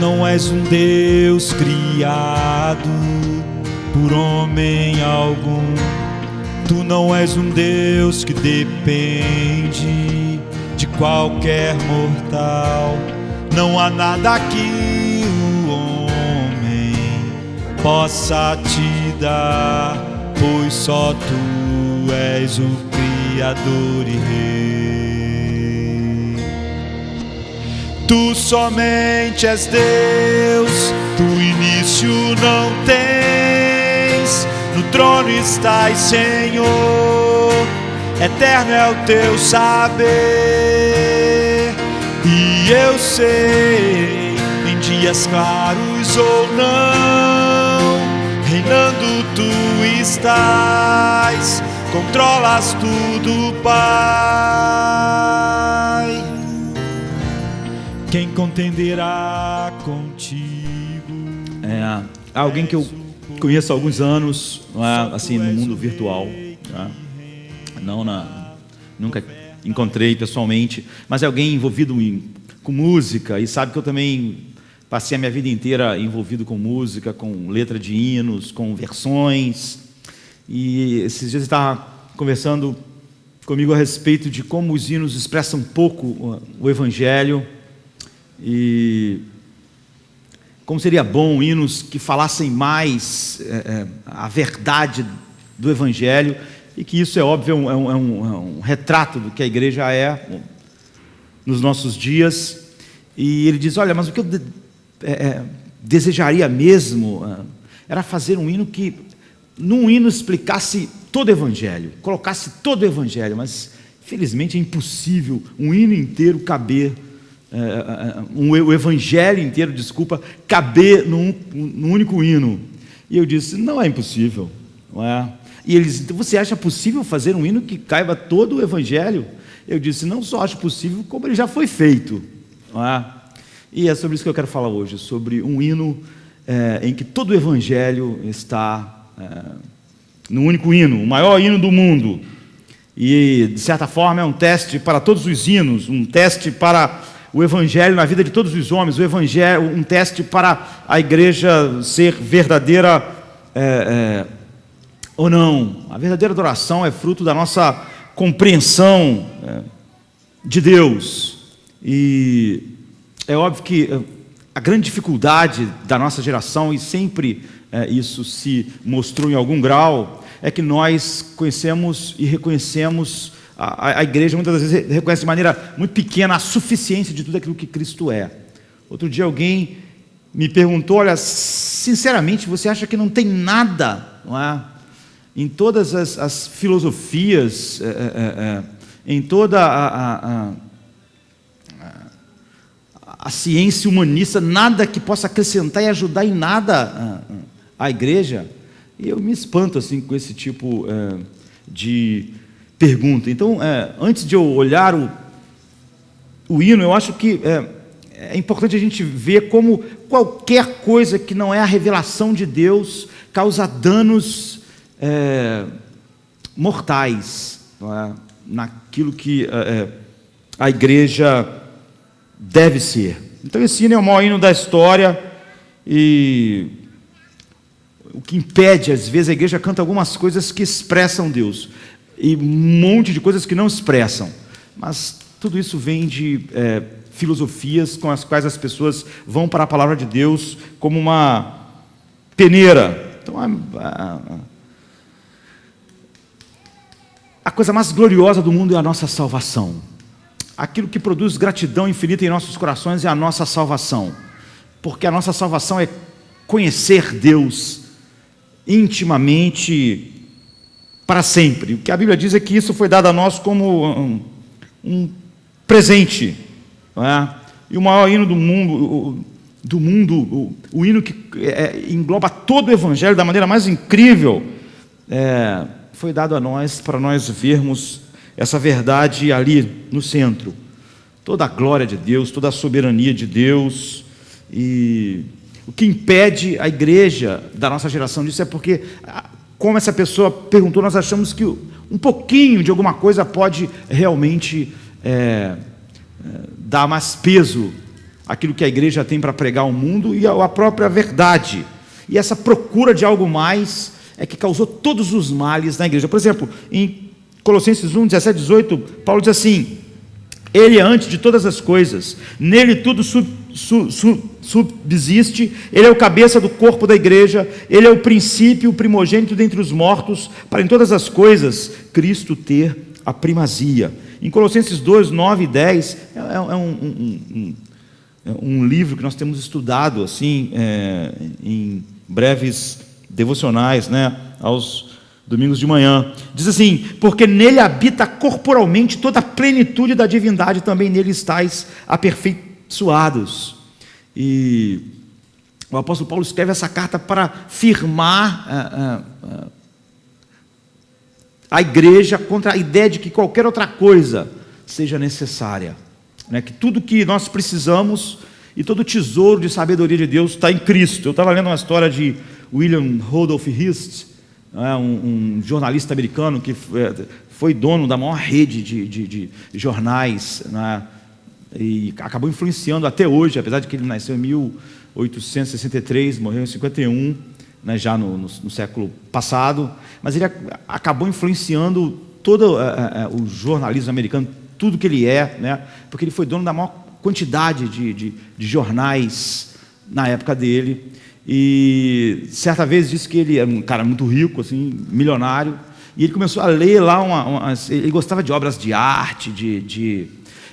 não és um Deus criado por homem algum. Tu não és um Deus que depende de qualquer mortal. Não há nada que o homem possa te dar, pois só tu és o Criador e Rei. Tu somente és Deus, tu início não tens, no trono estás, Senhor, eterno é o teu saber. E eu sei, em dias claros ou não, reinando tu estás, controlas tudo, Pai. Quem contenderá contigo? Alguém que eu conheço há alguns anos, assim, no mundo virtual, nunca encontrei pessoalmente, mas é alguém envolvido com música, e sabe que eu também passei a minha vida inteira envolvido com música, com letra de hinos, com versões. E esses dias ele estava conversando comigo a respeito de como os hinos expressam um pouco o Evangelho, e como seria bom hinos que falassem mais a verdade do Evangelho, e que isso é óbvio, é um retrato do que a igreja é nos nossos dias. E ele diz: olha, mas o que eu desejaria mesmo era fazer um hino que num hino explicasse todo o Evangelho, colocasse todo o Evangelho, mas infelizmente é impossível um hino inteiro caber, o Evangelho inteiro, caber num único hino. E eu disse: não é impossível, não é? E ele disse: então você acha possível fazer um hino que caiba todo o Evangelho? Eu disse: não só acho possível, como ele já foi feito, não é? E é sobre isso que eu quero falar hoje, sobre um hino em que todo o Evangelho está no único hino, o maior hino do mundo. E, de certa forma, é um teste para todos os hinos, um teste para o Evangelho na vida de todos os homens, o Evangelho, um teste para a igreja ser verdadeira ou não. A verdadeira adoração é fruto da nossa compreensão de Deus. E é óbvio que a grande dificuldade da nossa geração, e sempre isso se mostrou em algum grau, é que nós conhecemos e reconhecemos, a igreja muitas vezes reconhece de maneira muito pequena a suficiência de tudo aquilo que Cristo é. Outro dia alguém me perguntou: olha, sinceramente, você acha que não tem nada, não é, em todas as filosofias, em toda a ciência humanista, nada que possa acrescentar e ajudar em nada a igreja? E eu me espanto assim com esse tipo de pergunta. Então, antes de eu olhar o hino, eu acho que é importante a gente ver como qualquer coisa que não é a revelação de Deus causa danos mortais, não é, naquilo que a igreja deve ser. Então esse hino é o maior hino da história, e o que impede, às vezes, a igreja canta algumas coisas que expressam Deus, e um monte de coisas que não expressam, mas tudo isso vem de filosofias com as quais as pessoas vão para a palavra de Deus como uma peneira. Então a coisa mais gloriosa do mundo é a nossa salvação. Aquilo que produz gratidão infinita em nossos corações é a nossa salvação, porque a nossa salvação é conhecer Deus intimamente para sempre. O que a Bíblia diz é que isso foi dado a nós como um presente, não é? E o maior hino do mundo, o hino que engloba todo o Evangelho da maneira mais incrível, foi dado a nós para nós vermos essa verdade ali no centro. Toda a glória de Deus, toda a soberania de Deus. E o que impede a igreja da nossa geração disso é porque, como essa pessoa perguntou, nós achamos que um pouquinho de alguma coisa pode realmente dar mais peso aquilo que a igreja tem para pregar ao mundo e a própria verdade. E essa procura de algo mais é que causou todos os males na igreja. Por exemplo, em Colossenses 1, 17, 18, Paulo diz assim: Ele é antes de todas as coisas, nele tudo subsiste, Ele é o cabeça do corpo da igreja, Ele é o princípio, o primogênito dentre os mortos, para em todas as coisas Cristo ter a primazia. Em Colossenses 2, 9 e 10, é um livro que nós temos estudado assim, em breves devocionais, né, aos domingos de manhã. Diz assim: porque nele habita corporalmente toda a plenitude da divindade, também nele estáis aperfeiçoados. E o apóstolo Paulo escreve essa carta para firmar a igreja contra a ideia de que qualquer outra coisa seja necessária, né? Que tudo que nós precisamos e todo o tesouro de sabedoria de Deus está em Cristo. Eu estava lendo uma história de William Randolph Hearst, um jornalista americano que foi dono da maior rede de jornais, né? E acabou influenciando até hoje, apesar de que ele nasceu em 1863, morreu em 51, né, já no século passado, mas ele acabou influenciando todo o jornalismo americano, tudo que ele é, né, porque ele foi dono da maior quantidade de jornais na época dele. E certa vez disse que ele era um cara muito rico, assim, milionário, e ele começou a ler lá, ele gostava de obras de arte,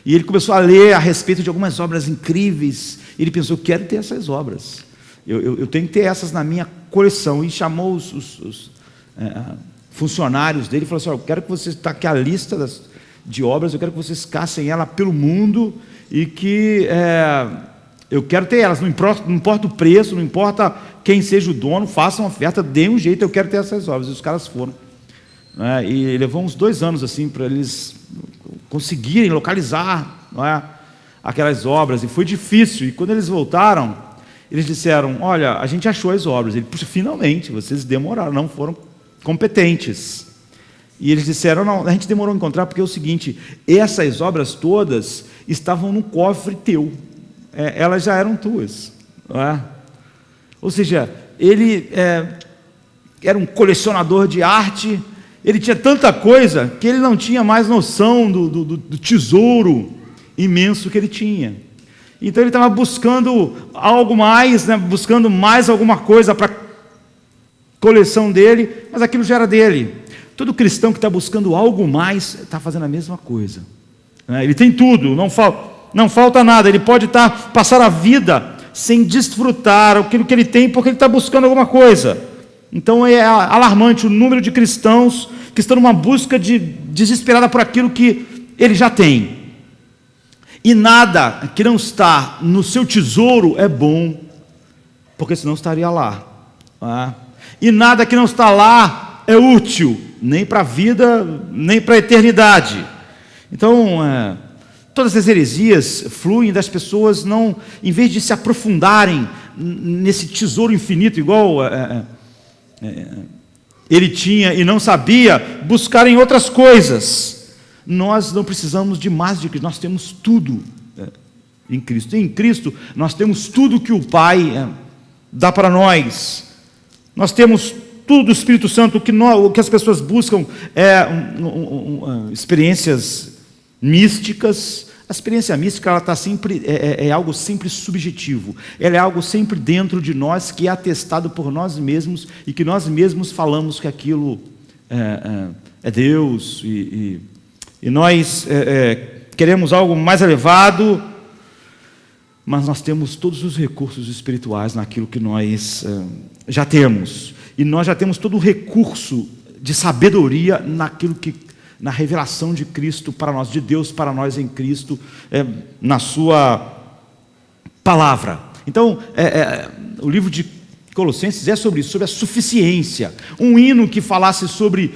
e ele começou a ler a respeito de algumas obras incríveis. Ele pensou: eu quero ter essas obras, eu tenho que ter essas na minha coleção. E chamou os funcionários dele e falou assim: eu quero que vocês, está aqui a lista de obras, eu quero que vocês caçem ela pelo mundo, e que eu quero ter elas, não importa o preço, não importa quem seja o dono, façam uma oferta, deem um jeito, eu quero ter essas obras. E os caras foram, né? E levou uns 2 anos assim para eles conseguirem localizar, não é, aquelas obras, e foi difícil. E quando eles voltaram, eles disseram: olha, a gente achou as obras. Ele: puxa, finalmente, vocês demoraram, não foram competentes. E eles disseram: não, a gente demorou a encontrar porque é o seguinte, essas obras todas estavam no cofre teu, elas já eram tuas, não é? Ou seja, ele era um colecionador de arte, ele tinha tanta coisa que ele não tinha mais noção do tesouro imenso que ele tinha. Então ele estava buscando algo mais, né, buscando mais alguma coisa para a coleção dele, mas aquilo já era dele. Todo cristão que está buscando algo mais está fazendo a mesma coisa, né? Ele tem tudo, não falta nada, ele pode passar a vida sem desfrutar aquilo que ele tem, porque ele está buscando alguma coisa. Então é alarmante o número de cristãos que estão numa busca desesperada por aquilo que ele já tem. E nada que não está no seu tesouro é bom, porque senão estaria lá, né? E nada que não está lá é útil, nem para a vida, nem para a eternidade. Então, todas as heresias fluem das pessoas, não, em vez de se aprofundarem nesse tesouro infinito, igual ele tinha e não sabia, buscarem outras coisas. Nós não precisamos de mais de Cristo, nós temos tudo em Cristo. Em Cristo nós temos tudo que o Pai dá para nós. Nós temos tudo do Espírito Santo. O que as pessoas buscam experiências místicas. A experiência mística, ela está sempre, é algo sempre subjetivo, ela é algo sempre dentro de nós, que é atestado por nós mesmos, e que nós mesmos falamos que aquilo é Deus, e nós queremos algo mais elevado, mas nós temos todos os recursos espirituais naquilo que nós já temos, e nós já temos todo o recurso de sabedoria na revelação de Cristo para nós, de Deus para nós em Cristo, na sua palavra. Então, o livro de Colossenses é sobre isso, sobre a suficiência. Um hino que falasse sobre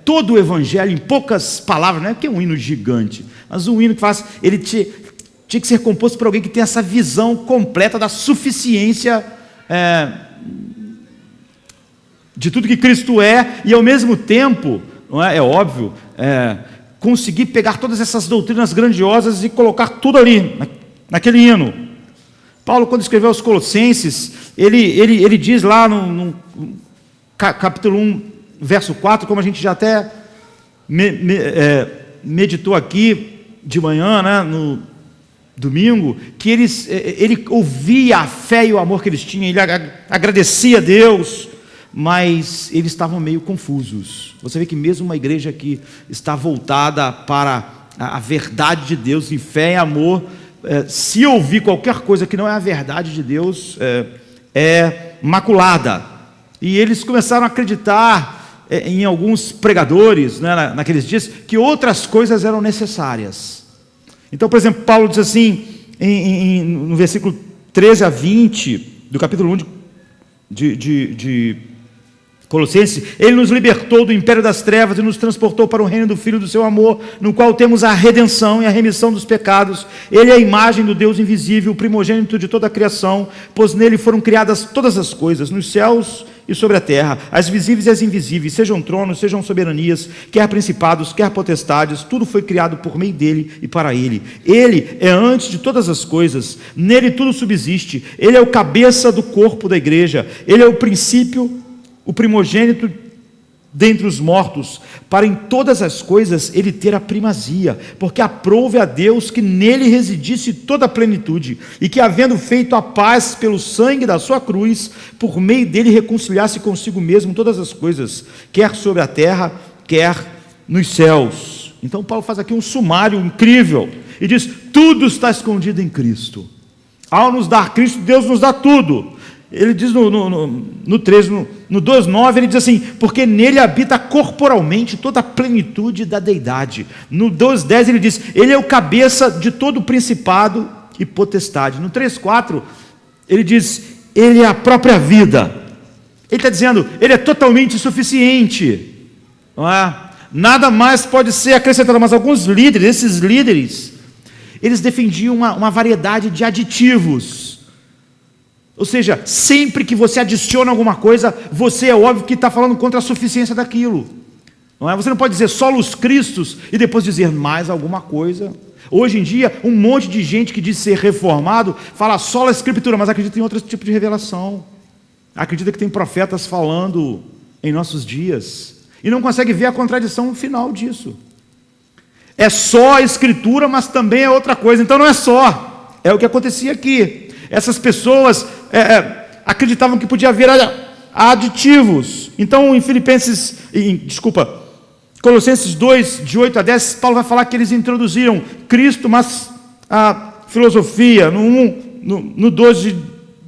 todo o evangelho em poucas palavras, não é que é um hino gigante, mas um hino que falasse, ele tinha que ser composto por alguém que tem essa visão completa da suficiência de tudo que Cristo é, e ao mesmo tempo, não é óbvio, conseguir pegar todas essas doutrinas grandiosas e colocar tudo ali, naquele hino. Paulo, quando escreveu aos Colossenses, ele diz lá no capítulo 1, verso 4, como a gente já até meditou aqui de manhã, né, no domingo, que ele ouvia a fé e o amor que eles tinham, ele agradecia a Deus, mas eles estavam meio confusos. Você vê que mesmo uma igreja que está voltada para a verdade de Deus, em fé e amor, se ouvir qualquer coisa que não é a verdade de Deus, é maculada. E eles começaram a acreditar em alguns pregadores, né, naqueles dias, que outras coisas eram necessárias. Então, por exemplo, Paulo diz assim, no versículo 13 a 20, do capítulo 1 de Colossenses: ele nos libertou do império das trevas e nos transportou para o reino do Filho do seu amor, no qual temos a redenção e a remissão dos pecados. Ele é a imagem do Deus invisível, o primogênito de toda a criação, pois nele foram criadas todas as coisas, nos céus e sobre a terra, as visíveis e as invisíveis, sejam tronos, sejam soberanias, quer principados, quer potestades, tudo foi criado por meio dele e para ele. Ele é antes de todas as coisas, nele tudo subsiste, ele é o cabeça do corpo da igreja, ele é o princípio, o primogênito dentre os mortos, para em todas as coisas ele ter a primazia, porque aprouve a Deus que nele residisse toda a plenitude, e que, havendo feito a paz pelo sangue da sua cruz, por meio dele reconciliasse consigo mesmo todas as coisas, quer sobre a terra, quer nos céus. Então Paulo faz aqui um sumário incrível, e diz: tudo está escondido em Cristo. Ao nos dar Cristo, Deus nos dá tudo. Ele diz no 13, no 2,9, ele diz assim: porque nele habita corporalmente toda a plenitude da deidade. No 2,10 ele diz: ele é o cabeça de todo o principado e potestade. No 3,4 ele diz: ele é a própria vida. Ele está dizendo, ele é totalmente suficiente, não é? Nada mais pode ser acrescentado. Mas alguns líderes, esses líderes, eles defendiam uma variedade de aditivos. Ou seja, sempre que você adiciona alguma coisa, você é óbvio que está falando contra a suficiência daquilo. Não é? Você não pode dizer solos Cristos e depois dizer mais alguma coisa. Hoje em dia, um monte de gente que diz ser reformado fala só a Escritura, mas acredita em outro tipo de revelação. Acredita que tem profetas falando em nossos dias e não consegue ver a contradição final disso. É só a Escritura, mas também é outra coisa. Então não é só. É o que acontecia aqui. Essas pessoas acreditavam que podia haver aditivos. Então, Colossenses 2, de 8 a 10, Paulo vai falar que eles introduziram Cristo, mas a filosofia. No 12,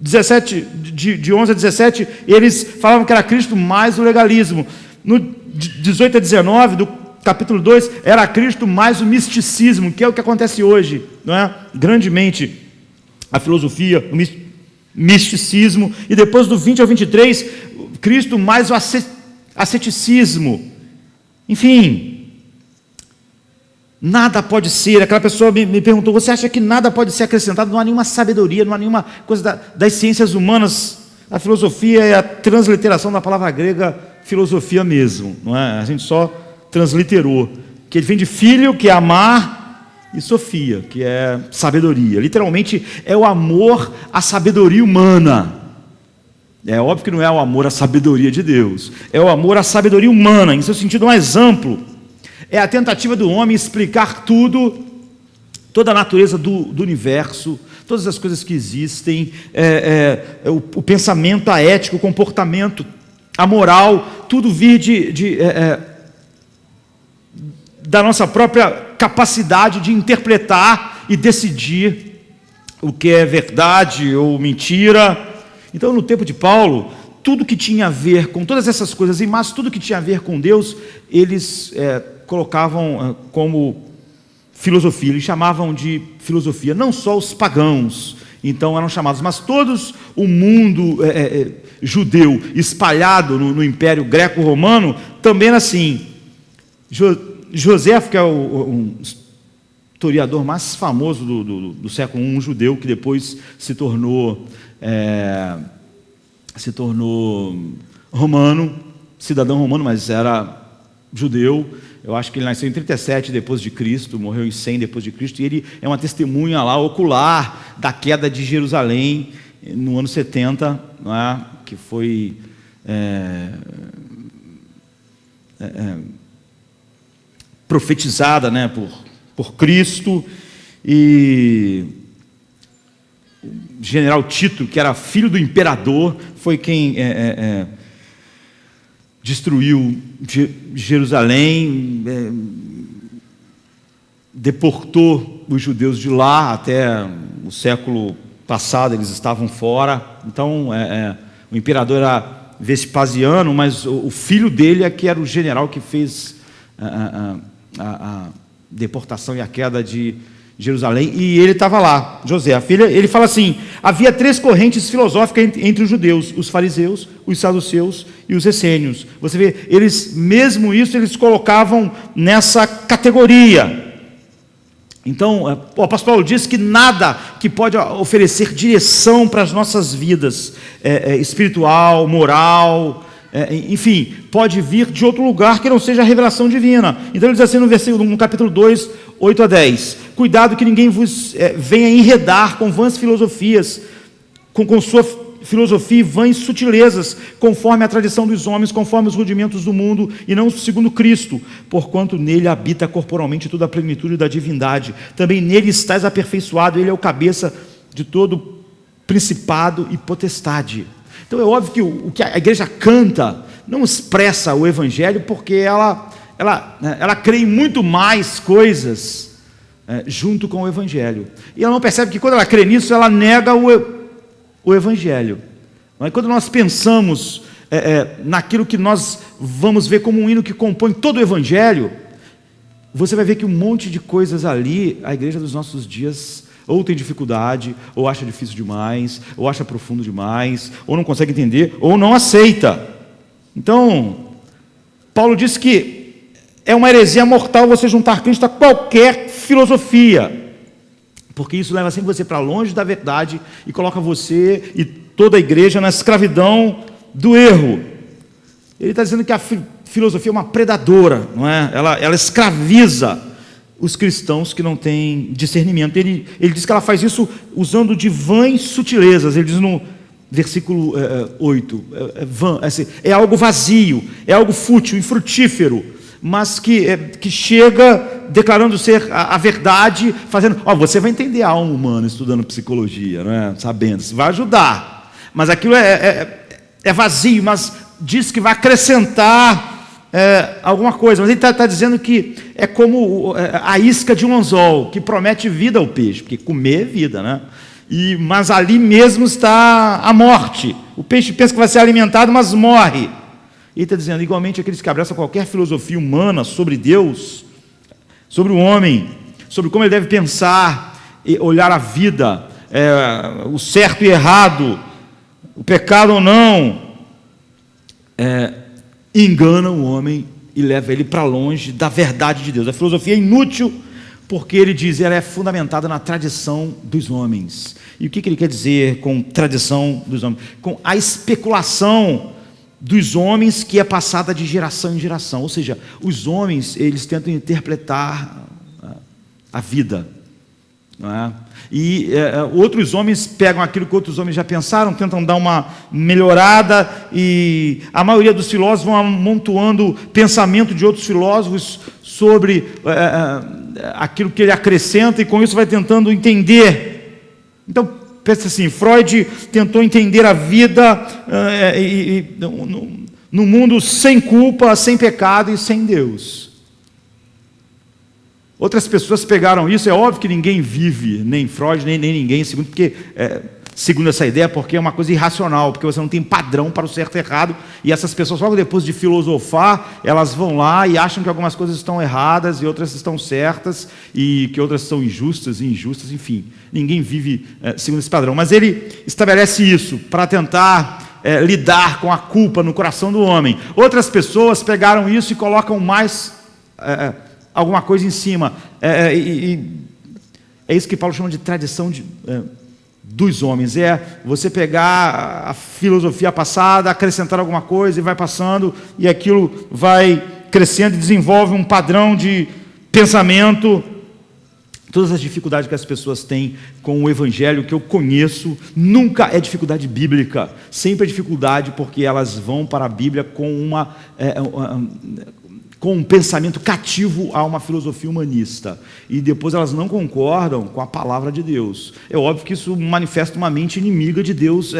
17, de 11 a 17, eles falavam que era Cristo mais o legalismo. No 18 a 19, do capítulo 2, era Cristo mais o misticismo, que é o que acontece hoje, não é? Grandemente. A filosofia, o misticismo, e depois do 20 ao 23, Cristo mais o asceticismo. Enfim, nada pode ser. Aquela pessoa me perguntou: você acha que nada pode ser acrescentado? Não há nenhuma sabedoria, não há nenhuma coisa das ciências humanas. A filosofia é a transliteração da palavra grega filosofia mesmo, não é? A gente só transliterou, que ele vem de filho, que é amar, e Sofia, que é sabedoria. Literalmente é o amor à sabedoria humana. É óbvio que não é o amor à sabedoria de Deus, é o amor à sabedoria humana, em seu sentido mais amplo. É a tentativa do homem explicar tudo, toda a natureza do universo, todas as coisas que existem, o pensamento, a ética, o comportamento, a moral, tudo vir da nossa própria capacidade de interpretar e decidir o que é verdade ou mentira. Então, no tempo de Paulo, tudo que tinha a ver com todas essas coisas, e mais tudo que tinha a ver com Deus, eles colocavam como filosofia, eles chamavam de filosofia, não só os pagãos, então eram chamados, mas todos o mundo judeu espalhado no Império Greco-Romano, também era assim. Joséfo, que é um historiador mais famoso do século I, um judeu que depois se tornou romano, cidadão romano, mas era judeu. eu acho que ele nasceu em 37 depois de Cristo, morreu em 100 depois de Cristo, e ele é uma testemunha lá ocular da queda de Jerusalém no ano 70, não é? Que foi profetizada, né, por Cristo. E o general Tito, que era filho do imperador, foi quem destruiu Jerusalém, deportou os judeus de lá. Até o século passado eles estavam fora. Então o imperador era Vespasiano, mas o filho dele é que era o general que fez a deportação e a queda de Jerusalém, e ele estava lá, José, a filha. Ele fala assim: havia 3 correntes filosóficas entre os judeus: os fariseus, os saduceus e os essênios. Você vê, eles, mesmo isso, eles colocavam nessa categoria. Então, o apóstolo Paulo diz que nada que pode oferecer direção para as nossas vidas, espiritual, moral, enfim, pode vir de outro lugar que não seja a revelação divina. Então ele diz assim no capítulo 2, 8 a 10: cuidado que ninguém vos venha enredar com vãs filosofias, com sua filosofia e vãs sutilezas, conforme a tradição dos homens, conforme os rudimentos do mundo, e não segundo Cristo, porquanto nele habita corporalmente toda a plenitude da divindade. Também nele estais aperfeiçoado, ele é o cabeça de todo principado e potestade. Então é óbvio que o que a igreja canta não expressa o evangelho, porque ela crê em muito mais coisas junto com o evangelho, e ela não percebe que quando ela crê nisso, ela nega o evangelho. Mas quando nós pensamos naquilo que nós vamos ver como um hino que compõe todo o evangelho, você vai ver que um monte de coisas ali, a igreja dos nossos dias ou tem dificuldade, ou acha difícil demais, ou acha profundo demais, ou não consegue entender, ou não aceita. Então, Paulo diz que é uma heresia mortal você juntar Cristo a qualquer filosofia, porque isso leva sempre você para longe da verdade e coloca você e toda a igreja na escravidão do erro. Ele está dizendo que a filosofia é uma predadora, não é? Ela escraviza os cristãos que não têm discernimento. Ele diz que ela faz isso usando de vãs sutilezas. Ele diz no versículo 8, é algo vazio, é algo fútil, infrutífero, mas que chega declarando ser a verdade, fazendo, você vai entender a alma humana estudando psicologia, não é? Sabendo, isso vai ajudar, mas aquilo é vazio, mas diz que vai acrescentar alguma coisa. Mas ele está dizendo que é como a isca de um anzol, que promete vida ao peixe, porque comer é vida, né? Mas ali mesmo está a morte. O peixe pensa que vai ser alimentado, mas morre. Ele está dizendo, igualmente, aqueles que abraçam qualquer filosofia humana sobre Deus, sobre o homem, sobre como ele deve pensar e olhar a vida, o certo e errado, o pecado ou não, enganam o homem e leva ele para longe da verdade de Deus. A filosofia é inútil, porque ele diz, ela é fundamentada na tradição dos homens. E o que ele quer dizer com tradição dos homens? Com a especulação dos homens que é passada de geração em geração. Ou seja, os homens, eles tentam interpretar a vida, não é? E outros homens pegam aquilo que outros homens já pensaram, tentam dar uma melhorada, e a maioria dos filósofos vão amontoando pensamento de outros filósofos sobre aquilo que ele acrescenta, e com isso vai tentando entender. Então, pensa assim, Freud tentou entender a vida no mundo sem culpa, sem pecado e sem Deus. Outras pessoas pegaram isso. É óbvio que ninguém vive, nem Freud, nem ninguém, segundo essa ideia, porque é uma coisa irracional, porque você não tem padrão para o certo e errado, e essas pessoas, logo depois de filosofar, elas vão lá e acham que algumas coisas estão erradas e outras estão certas, e que outras são injustas e injustas, enfim. Ninguém vive segundo esse padrão. Mas ele estabelece isso para tentar lidar com a culpa no coração do homem. Outras pessoas pegaram isso e colocam mais alguma coisa em cima. É isso que Paulo chama de tradição dos homens. Você pegar a filosofia passada, acrescentar alguma coisa e vai passando, e aquilo vai crescendo e desenvolve um padrão de pensamento. Todas as dificuldades que as pessoas têm com o Evangelho que eu conheço, nunca é dificuldade bíblica, sempre é dificuldade porque elas vão para a Bíblia com com um pensamento cativo a uma filosofia humanista, e depois elas não concordam com a palavra de Deus. É óbvio que isso manifesta uma mente inimiga de Deus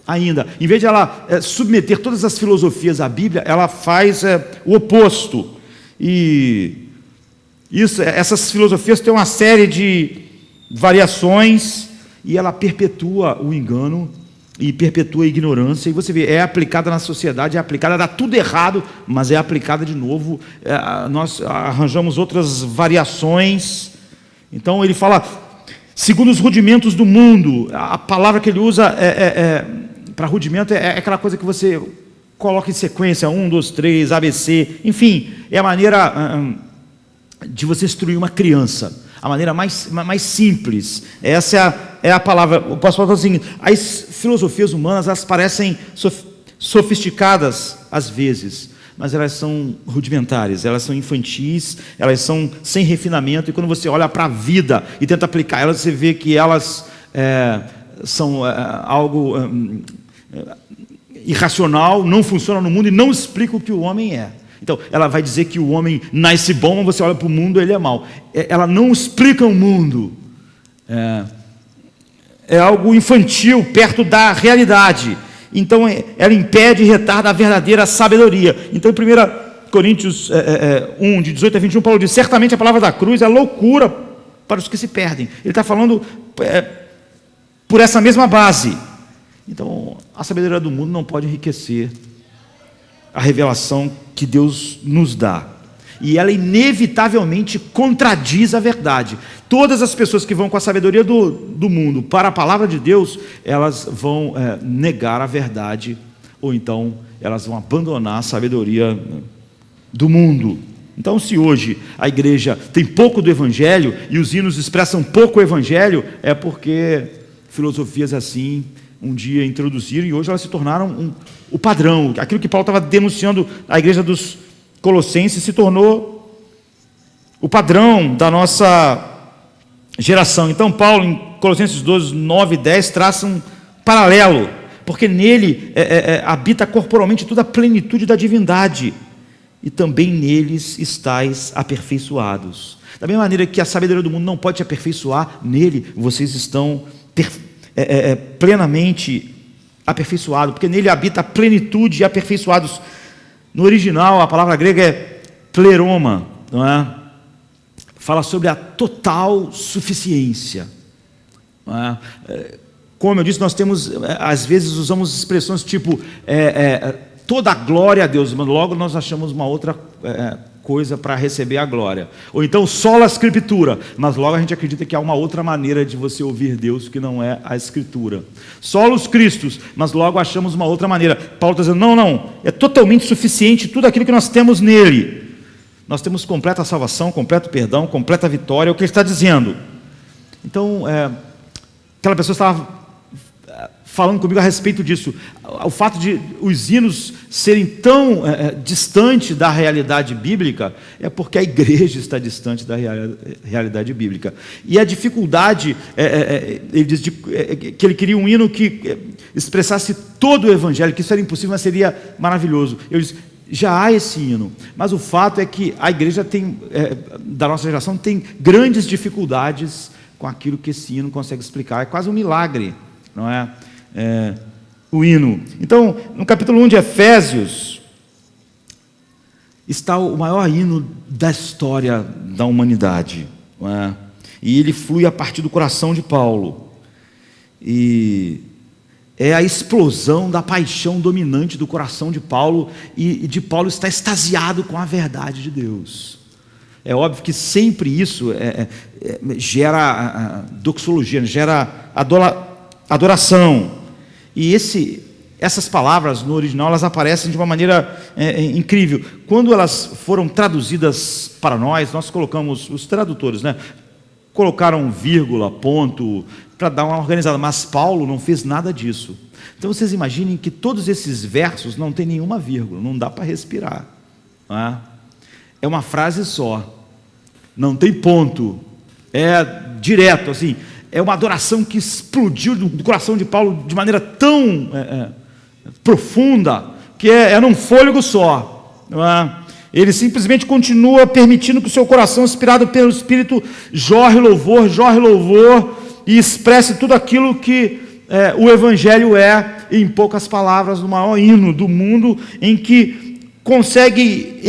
ainda. Em vez de ela submeter todas as filosofias à Bíblia, ela faz o oposto. E essas filosofias têm uma série de variações, e ela perpetua o engano e perpetua a ignorância. E você vê, é aplicada na sociedade, é aplicada, dá tudo errado, mas é aplicada de novo. Nós arranjamos outras variações. Então ele fala, segundo os rudimentos do mundo. A palavra que ele usa para rudimento é aquela coisa que você coloca em sequência, 1, 2, 3, ABC, enfim, é a maneira de você instruir uma criança, a maneira mais simples. Essa é a palavra. O apóstolo fala assim, as filosofias humanas, elas parecem sofisticadas às vezes, mas elas são rudimentares, elas são infantis, elas são sem refinamento, e quando você olha para a vida e tenta aplicar elas, você vê que elas são algo irracional, não funciona no mundo e não explica o que o homem é. Então, ela vai dizer que o homem nasce bom, você olha para o mundo, ele é mau. Ela não explica o mundo. É algo infantil, perto da realidade. Então, ela impede e retarda a verdadeira sabedoria. Então, em 1 Coríntios 1, de 18 a 21, Paulo diz, certamente a palavra da cruz é loucura para os que se perdem. Ele está falando por essa mesma base. Então, a sabedoria do mundo não pode enriquecer a revelação que Deus nos dá. E ela inevitavelmente contradiz a verdade. Todas as pessoas que vão com a sabedoria do mundo para a palavra de Deus, elas vão negar a verdade, ou então elas vão abandonar a sabedoria do mundo. Então, se hoje a igreja tem pouco do Evangelho e os hinos expressam pouco o Evangelho, é porque filosofias assim um dia introduziram e hoje elas se tornaram o padrão. Aquilo que Paulo estava denunciando à igreja dos Colossenses se tornou o padrão da nossa geração. Então Paulo, em Colossenses 2, 9 e 10, traça um paralelo, porque nele habita corporalmente toda a plenitude da divindade, e também neles estáis aperfeiçoados. Da mesma maneira que a sabedoria do mundo não pode te aperfeiçoar, nele vocês estão plenamente aperfeiçoados, porque nele habita a plenitude e aperfeiçoados. No original, a palavra grega é pleroma, não é? Fala sobre a total suficiência, não é? Como eu disse, nós temos, às vezes usamos expressões tipo toda a glória a Deus, mas logo nós achamos uma outra coisa para receber a glória. Ou então sola escritura, mas logo a gente acredita que há uma outra maneira de você ouvir Deus que não é a escritura. Solos Christus, mas logo achamos uma outra maneira. Paulo está dizendo, não, é totalmente suficiente tudo aquilo que nós temos nele. Nós temos completa salvação, completo perdão, completa vitória, é o que ele está dizendo. Então, aquela pessoa estava falando comigo a respeito disso. O fato de os hinos serem tão distantes da realidade bíblica é porque a igreja está distante da realidade bíblica. E a dificuldade, ele diz que ele queria um hino que expressasse todo o evangelho, que isso era impossível, mas seria maravilhoso. Eu disse, já há esse hino, mas o fato é que a igreja da nossa geração tem grandes dificuldades com aquilo que esse hino consegue explicar. É quase um milagre, não é? O hino. Então, no capítulo 1 de Efésios está o maior hino da história da humanidade, não é? E ele flui a partir do coração de Paulo, e é a explosão da paixão dominante do coração de Paulo, e de Paulo estar extasiado com a verdade de Deus. É óbvio que sempre isso gera doxologia, gera adoração. E essas palavras no original, elas aparecem de uma maneira incrível. Quando elas foram traduzidas para nós colocamos, os tradutores, né, colocaram vírgula, ponto, para dar uma organizada, mas Paulo não fez nada disso. Então vocês imaginem que todos esses versos não tem nenhuma vírgula, não dá para respirar, não é? é uma frase só, não tem ponto, é direto, assim, é uma adoração que explodiu do coração de Paulo de maneira tão profunda, que é num fôlego só, não é? Ele simplesmente continua permitindo que o seu coração, inspirado pelo Espírito, jorre louvor, e expresse tudo aquilo que o Evangelho é, em poucas palavras, no maior hino do mundo, em que consegue,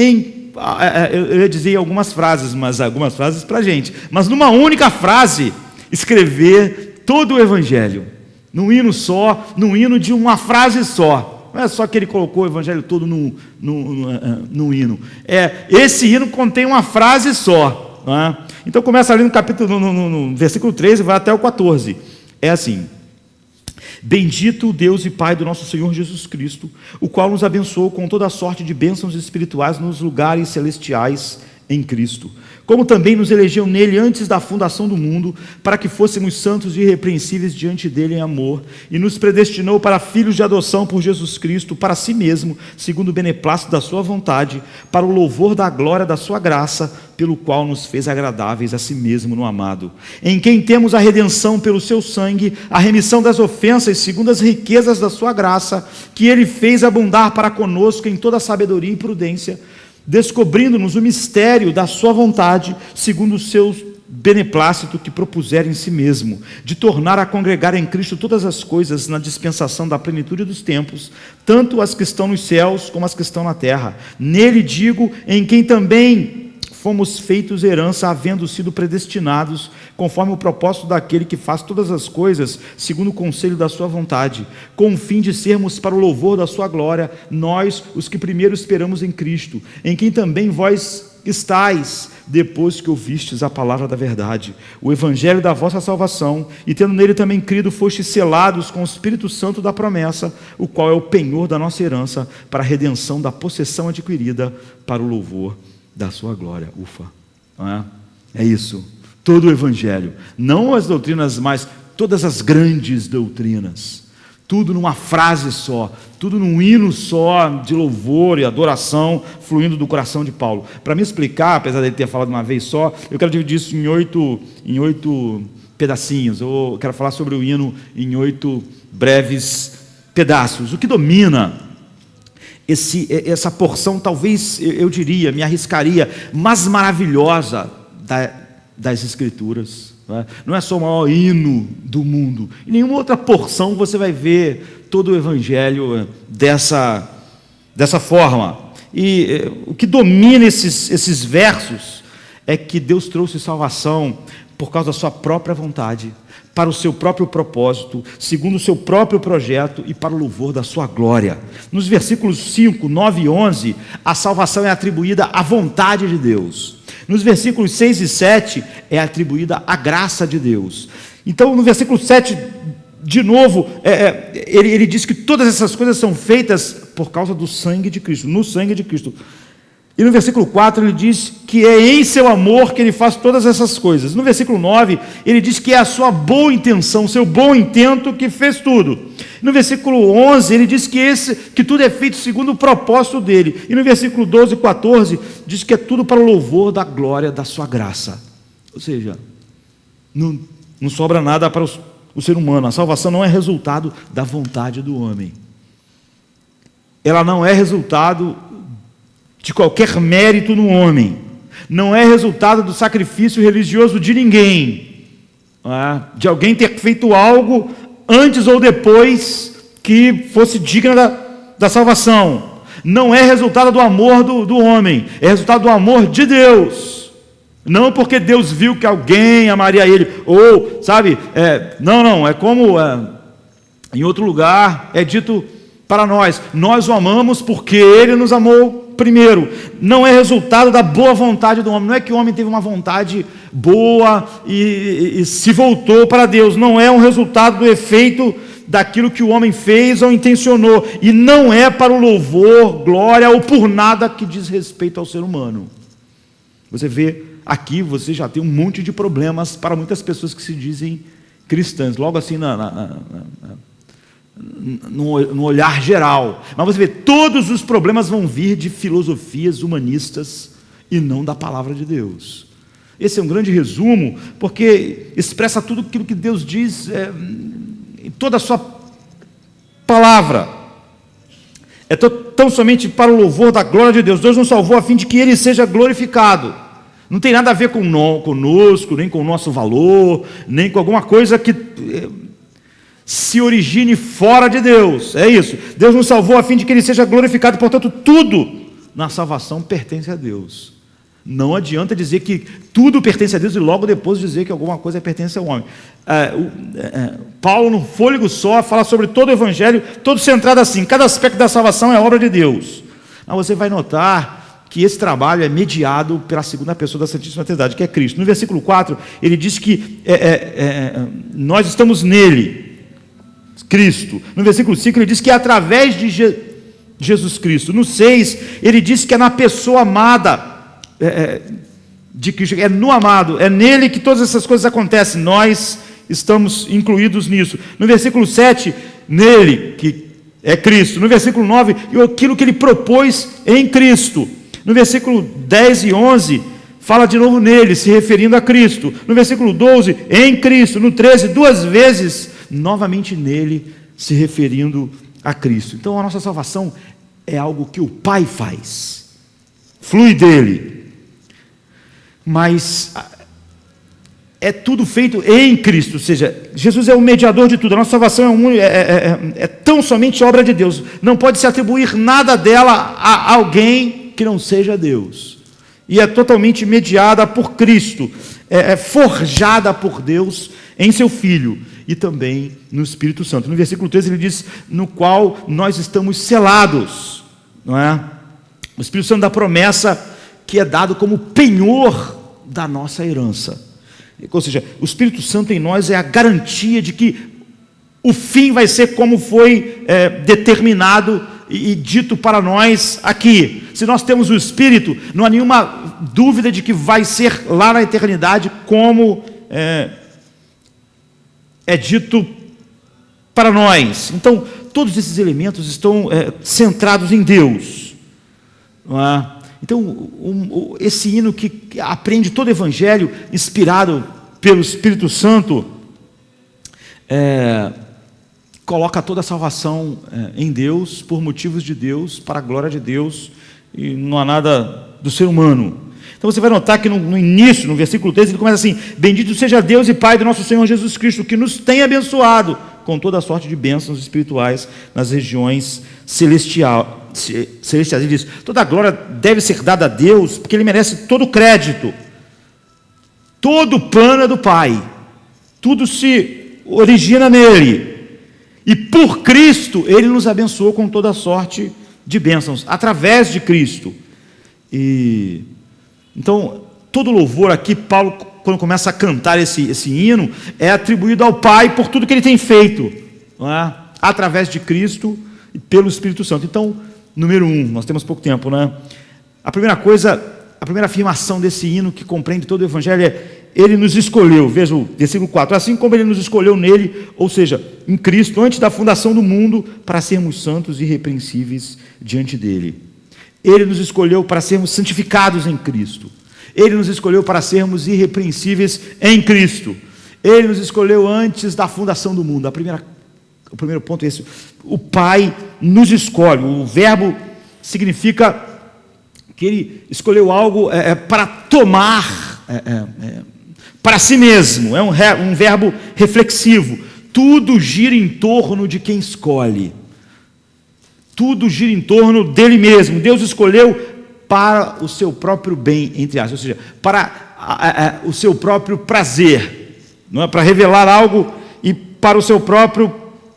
eu ia dizer algumas frases, mas algumas frases para a gente, mas numa única frase, escrever todo o Evangelho, num hino só, num hino de uma frase só. Não é só que ele colocou o Evangelho todo no hino. Esse hino contém uma frase só. Não é? Então começa ali no capítulo, no versículo 13 e vai até o 14. É assim: bendito o Deus e Pai do nosso Senhor Jesus Cristo, o qual nos abençoou com toda a sorte de bênçãos espirituais nos lugares celestiais em Cristo, como também nos elegeu nele antes da fundação do mundo, para que fôssemos santos e irrepreensíveis diante dele em amor, e nos predestinou para filhos de adoção por Jesus Cristo, para si mesmo, segundo o beneplácito da sua vontade, para o louvor da glória da sua graça, pelo qual nos fez agradáveis a si mesmo no amado, em quem temos a redenção pelo seu sangue, a remissão das ofensas, segundo as riquezas da sua graça, que ele fez abundar para conosco em toda sabedoria e prudência, descobrindo-nos o mistério da sua vontade, segundo o seu beneplácito que propuser em si mesmo, de tornar a congregar em Cristo todas as coisas na dispensação da plenitude dos tempos, tanto as que estão nos céus como as que estão na terra. Nele digo, em quem também fomos feitos herança, havendo sido predestinados, conforme o propósito daquele que faz todas as coisas, segundo o conselho da sua vontade, com o fim de sermos para o louvor da sua glória, nós, os que primeiro esperamos em Cristo, em quem também vós estáis, depois que ouvistes a palavra da verdade, o evangelho da vossa salvação, e tendo nele também crido, fostes selados com o Espírito Santo da promessa, o qual é o penhor da nossa herança, para a redenção da possessão adquirida, para o louvor da sua glória. Ufa, não é? É isso, todo o Evangelho, não as doutrinas, mas todas as grandes doutrinas, tudo numa frase só, tudo num hino só de louvor e adoração fluindo do coração de Paulo. Para me explicar, apesar de ele ter falado uma vez só, eu quero dividir isso em oito pedacinhos. Eu quero falar sobre o hino em 8 breves pedaços. O que domina essa porção, talvez eu diria, me arriscaria, mais maravilhosa das Escrituras, não é só o maior hino do mundo, em nenhuma outra porção você vai ver todo o Evangelho dessa forma. E o que domina esses versos é que Deus trouxe salvação por causa da sua própria vontade, para o seu próprio propósito, segundo o seu próprio projeto e para o louvor da sua glória. Nos versículos 5, 9 e 11, a salvação é atribuída à vontade de Deus. Nos versículos 6 e 7, é atribuída à graça de Deus. Então, no versículo 7, de novo, ele diz que todas essas coisas são feitas por causa do sangue de Cristo, no sangue de Cristo. E no versículo 4 ele diz que é em seu amor que ele faz todas essas coisas. No versículo 9 ele diz que é a sua boa intenção, seu bom intento que fez tudo. No versículo 11 ele diz que tudo é feito segundo o propósito dele. E no versículo 12 e 14 diz que é tudo para o louvor da glória da sua graça. Ou seja, não sobra nada para o ser humano. A salvação não é resultado da vontade do homem. Ela não é resultado de qualquer mérito no homem, não é resultado do sacrifício religioso de ninguém, de alguém ter feito algo antes ou depois que fosse digna da salvação, não é resultado do amor do homem, é resultado do amor de Deus, não porque Deus viu que alguém amaria ele, ou, sabe, não, é como em outro lugar é dito para nós o amamos porque ele nos amou primeiro. Não é resultado da boa vontade do homem, não é que o homem teve uma vontade boa e se voltou para Deus, não é um resultado do efeito daquilo que o homem fez ou intencionou, e não é para o louvor, glória ou por nada que diz respeito ao ser humano. Você vê aqui, você já tem um monte de problemas para muitas pessoas que se dizem cristãs, logo assim no olhar geral, mas você vê, todos os problemas vão vir de filosofias humanistas e não da palavra de Deus. Esse é um grande resumo, porque expressa tudo aquilo que Deus diz em toda a sua palavra. É tão somente para o louvor da glória de Deus. Deus nos salvou a fim de que Ele seja glorificado. Não tem nada a ver conosco, nem com o nosso valor, nem com alguma coisa que se origine fora de Deus. É isso. Deus nos salvou a fim de que Ele seja glorificado. Portanto, tudo na salvação pertence a Deus. Não adianta dizer que tudo pertence a Deus e logo depois dizer que alguma coisa pertence ao homem. Paulo, no fôlego só, fala sobre todo o Evangelho, todo centrado assim. Cada aspecto da salvação é obra de Deus. Mas você vai notar que esse trabalho é mediado pela segunda pessoa da Santíssima Trindade, que é Cristo. No versículo 4, ele diz que nós estamos nele, Cristo. No versículo 5, ele diz que é através de Jesus Cristo. No 6, ele diz que é na pessoa amada de Cristo, é no amado, é nele que todas essas coisas acontecem, nós estamos incluídos nisso. No versículo 7, nele, que é Cristo. No versículo 9, aquilo que ele propôs em Cristo. No versículo 10 e 11, fala de novo nele, se referindo a Cristo. No versículo 12, em Cristo. No 13, duas vezes, novamente nele, se referindo a Cristo. Então a nossa salvação é algo que o Pai faz, flui dele. Mas é tudo feito em Cristo, ou seja, Jesus é o mediador de tudo. A nossa salvação é tão somente obra de Deus. Não pode se atribuir nada dela a alguém que não seja Deus. E é totalmente mediada por Cristo, é forjada por Deus em seu Filho e também no Espírito Santo. No versículo 13 ele diz, no qual nós estamos selados, não é? O Espírito Santo da promessa que é dado como penhor da nossa herança. Ou seja, o Espírito Santo em nós é a garantia de que o fim vai ser como foi determinado e dito para nós aqui. Se nós temos o Espírito, não há nenhuma dúvida de que vai ser lá na eternidade como é dito para nós. Então, todos esses elementos estão centrados em Deus, não é? Então, esse hino que aprende todo o Evangelho, inspirado pelo Espírito Santo, coloca toda a salvação em Deus, por motivos de Deus, para a glória de Deus, e não há nada do ser humano. Então você vai notar que no início, no versículo 13, ele começa assim, bendito seja Deus e Pai do nosso Senhor Jesus Cristo, que nos tem abençoado com toda a sorte de bênçãos espirituais nas regiões celestiais. Ele diz, toda a glória deve ser dada a Deus, porque Ele merece todo o crédito. Todo o plano é do Pai, tudo se origina nele, e por Cristo Ele nos abençoou com toda a sorte de bênçãos, através de Cristo. E então, todo louvor aqui, Paulo, quando começa a cantar esse hino, é atribuído ao Pai por tudo que Ele tem feito, não é? Através de Cristo e pelo Espírito Santo. Então, número 1, nós temos pouco tempo, né? A primeira afirmação desse hino que compreende todo o Evangelho é: Ele nos escolheu. Veja o versículo 4, assim como Ele nos escolheu nele, ou seja, em Cristo, antes da fundação do mundo, para sermos santos e irrepreensíveis diante dele. Ele nos escolheu para sermos santificados em Cristo. Ele nos escolheu para sermos irrepreensíveis em Cristo. Ele nos escolheu antes da fundação do mundo. O primeiro ponto é esse: o Pai nos escolhe. O verbo significa que Ele escolheu algo para tomar para si mesmo. É um verbo reflexivo. Tudo gira em torno de quem escolhe. Tudo gira em torno dele mesmo. Deus escolheu para o seu próprio bem, entre aspas, ou seja, para o seu próprio prazer, não é? Para revelar algo e para o seu próprio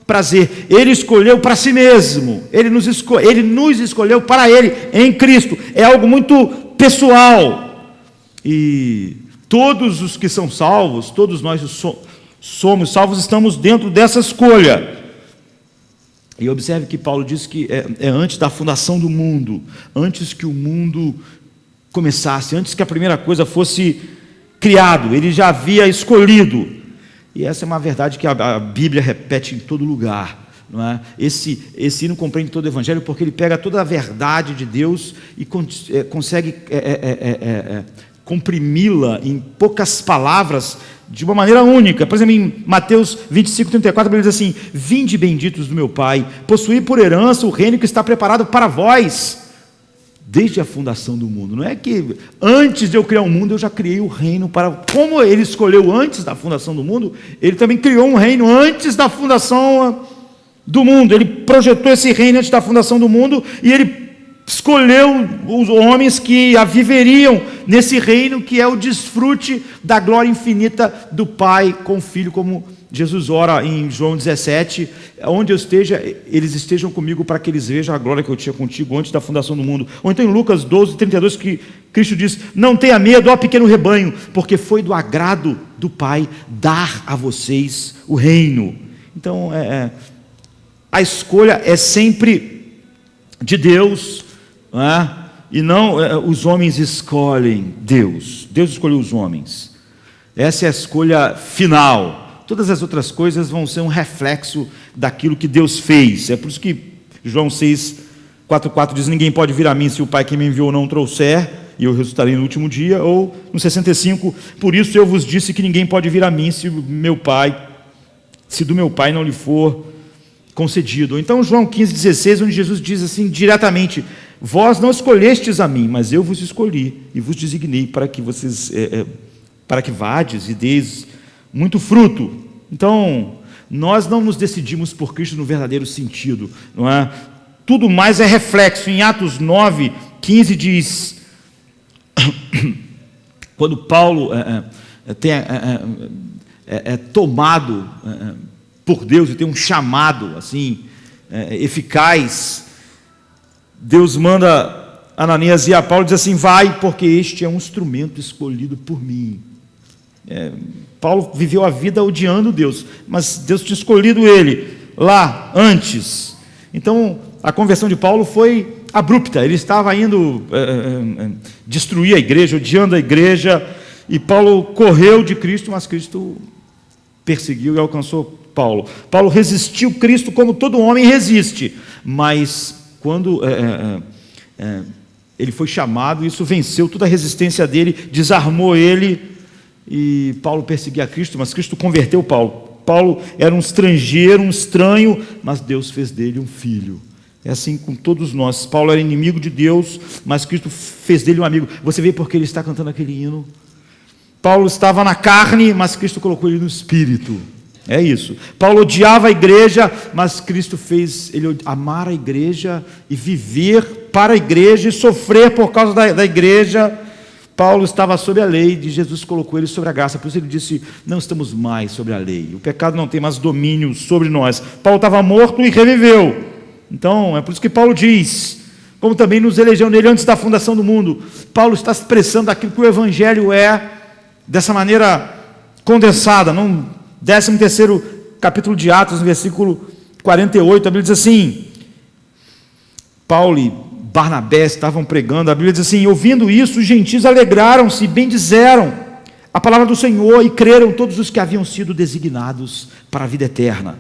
prazer. Ele escolheu para si mesmo. Ele nos escolheu para Ele em Cristo. É algo muito pessoal. E todos os que são salvos, todos nós somos salvos, estamos dentro dessa escolha. E observe que Paulo diz que é antes da fundação do mundo, antes que o mundo começasse, antes que a primeira coisa fosse criado, Ele já havia escolhido. E essa é uma verdade que a Bíblia repete em todo lugar. não é? Esse hino compreende todo o Evangelho porque ele pega toda a verdade de Deus e consegue comprimi-la em poucas palavras de uma maneira única. Por exemplo, em Mateus 25:34, a Bíblia diz assim: vinde benditos do meu Pai, possuí por herança o reino que está preparado para vós desde a fundação do mundo. Não é que antes de eu criar o mundo eu já criei o reino para... Como ele escolheu antes da fundação do mundo, ele também criou um reino antes da fundação do mundo. Ele projetou esse reino antes da fundação do mundo e ele escolheu os homens que a viveriam nesse reino, que é o desfrute da glória infinita do Pai com o Filho, como Jesus ora em João 17, onde eu esteja, eles estejam comigo para que eles vejam a glória que eu tinha contigo antes da fundação do mundo. Ou então em Lucas 12:32, que Cristo diz: não tenha medo, ó pequeno rebanho, porque foi do agrado do Pai dar a vocês o reino. Então a escolha é sempre de Deus, não é? E não os homens escolhem Deus. Deus escolheu os homens. Essa é a escolha final. Todas as outras coisas vão ser um reflexo daquilo que Deus fez. É por isso que João 6:4 diz: ninguém pode vir a mim se o Pai que me enviou não trouxer, e eu ressuscitarei no último dia. Ou no 65, por isso eu vos disse que ninguém pode vir a mim se do meu Pai não lhe for concedido. Então João 15:16, onde Jesus diz assim diretamente: vós não escolhestes a mim, mas eu vos escolhi e vos designei para que vocês para que vades e deis muito fruto. Então nós não nos decidimos por Cristo no verdadeiro sentido, não é? Tudo mais é reflexo. Em Atos 9:15 diz, quando Paulo é tomado por Deus e tem um chamado assim eficaz, Deus manda Ananias ir a Paulo e diz assim: vai, porque este é um instrumento escolhido por mim. Paulo viveu a vida odiando Deus, mas Deus tinha escolhido ele lá antes. Então a conversão de Paulo foi abrupta. Ele estava indo destruir a igreja, odiando a igreja, e Paulo correu de Cristo, mas Cristo perseguiu e alcançou Paulo. Paulo resistiu Cristo como todo homem resiste, mas quando ele foi chamado, isso venceu toda a resistência dele, desarmou ele, e Paulo perseguia Cristo, mas Cristo converteu Paulo. Paulo era um estrangeiro, um estranho, mas Deus fez dele um filho. É assim com todos nós. Paulo era inimigo de Deus, mas Cristo fez dele um amigo. Você vê porque ele está cantando aquele hino. Paulo estava na carne, mas Cristo colocou ele no espírito. É isso. Paulo odiava a igreja, mas Cristo fez ele amar a igreja e viver para a igreja e sofrer por causa da igreja. Paulo estava sob a lei, e Jesus colocou ele sobre a graça. Por isso ele disse: não estamos mais sobre a lei. O pecado não tem mais domínio sobre nós. Paulo estava morto e reviveu. Então, é por isso que Paulo diz, como também nos elegeu nele antes da fundação do mundo. Paulo está expressando aquilo que o Evangelho é, dessa maneira condensada. No 13º capítulo de Atos, no versículo 48, a Bíblia diz assim: Paulo e Barnabé estavam pregando, a Bíblia diz assim: ouvindo isso, os gentios alegraram-se e bendizeram a palavra do Senhor, e creram todos os que haviam sido designados para a vida eterna.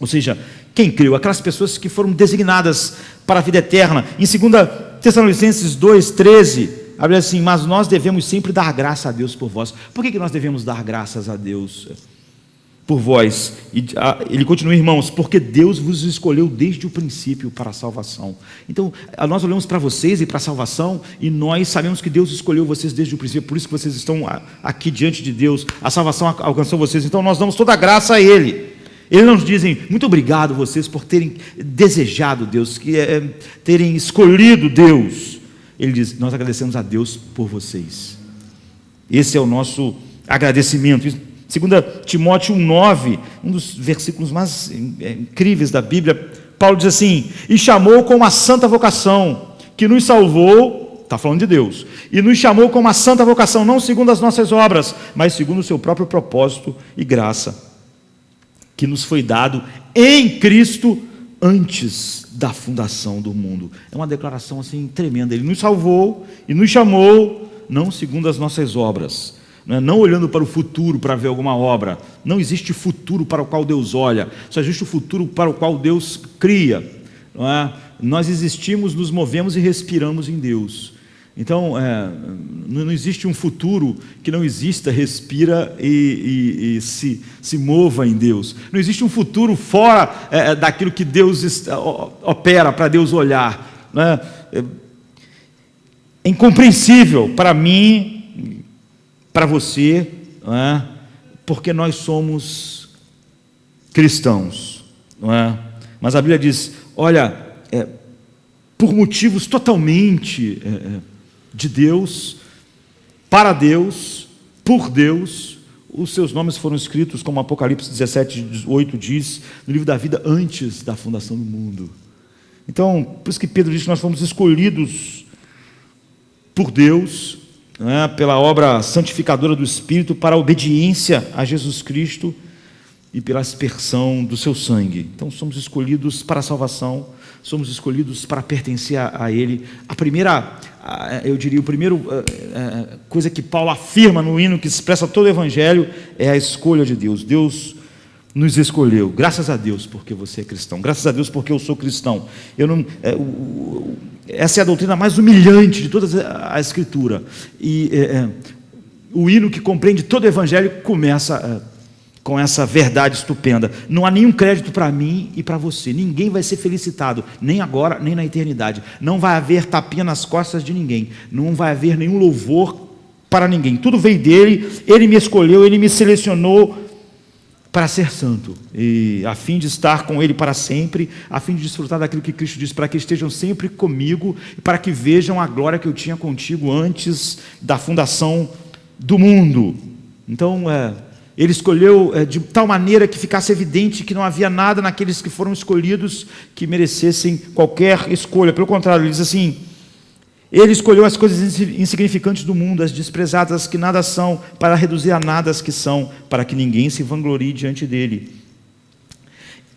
Ou seja, quem creu? Aquelas pessoas que foram designadas para a vida eterna. Em 2 Tessalonicenses 2:13, a Bíblia diz assim: mas nós devemos sempre dar graça a Deus por vós. Por que nós devemos dar graças a Deus por vós? E ele continua: irmãos, porque Deus vos escolheu desde o princípio para a salvação. Então nós olhamos para vocês e para a salvação, e nós sabemos que Deus escolheu vocês desde o princípio. Por isso que vocês estão aqui diante de Deus. A salvação alcançou vocês, então nós damos toda a graça a Ele. Eles não nos dizem: muito obrigado vocês por terem desejado Deus, terem escolhido Deus. Ele diz: nós agradecemos a Deus por vocês. Esse é o nosso agradecimento. 2 Timóteo 1:9, um dos versículos mais incríveis da Bíblia, Paulo diz assim: e chamou com uma santa vocação, que nos salvou, está falando de Deus, e nos chamou com uma santa vocação, não segundo as nossas obras, mas segundo o seu próprio propósito e graça, que nos foi dado em Cristo antes da fundação do mundo. É uma declaração assim tremenda. Ele nos salvou e nos chamou, não segundo as nossas obras, não olhando para o futuro para ver alguma obra. Não existe futuro para o qual Deus olha, só existe o futuro para o qual Deus cria. Não é? Nós existimos, nos movemos e respiramos em Deus. Então, não existe um futuro que não exista, respira e se mova em Deus. Não existe um futuro fora daquilo que Deus opera para Deus olhar. Né? É incompreensível para mim, para você, não é? Porque nós somos cristãos. Não é? Mas a Bíblia diz, olha, por motivos totalmente de Deus, para Deus, por Deus, os seus nomes foram escritos, como Apocalipse 17:8 diz, no livro da vida antes da fundação do mundo. Então, por isso que Pedro diz que nós fomos escolhidos por Deus, né, pela obra santificadora do Espírito, para a obediência a Jesus Cristo e pela aspersão do seu sangue. Então somos escolhidos para a salvação, somos escolhidos para pertencer a Ele. A primeira coisa que Paulo afirma no hino que expressa todo o Evangelho é a escolha de Deus. Deus nos escolheu, graças a Deus porque você é cristão, graças a Deus porque eu sou cristão. Essa é a doutrina mais humilhante de toda a Escritura. E o hino que compreende todo o Evangelho começa com essa verdade estupenda. Não há nenhum crédito para mim e para você. Ninguém vai ser felicitado, nem agora, nem na eternidade. Não vai haver tapinha nas costas de ninguém. Não vai haver nenhum louvor para ninguém. Tudo veio dele, ele me escolheu, ele me selecionou para ser santo, e a fim de estar com ele para sempre, a fim de desfrutar daquilo que Cristo disse, para que estejam sempre comigo, e para que vejam a glória que eu tinha contigo antes da fundação do mundo. Então, ele escolheu de tal maneira que ficasse evidente que não havia nada naqueles que foram escolhidos que merecessem qualquer escolha. Pelo contrário, ele diz assim, ele escolheu as coisas insignificantes do mundo, as desprezadas, as que nada são, para reduzir a nada as que são, para que ninguém se vanglorie diante dele.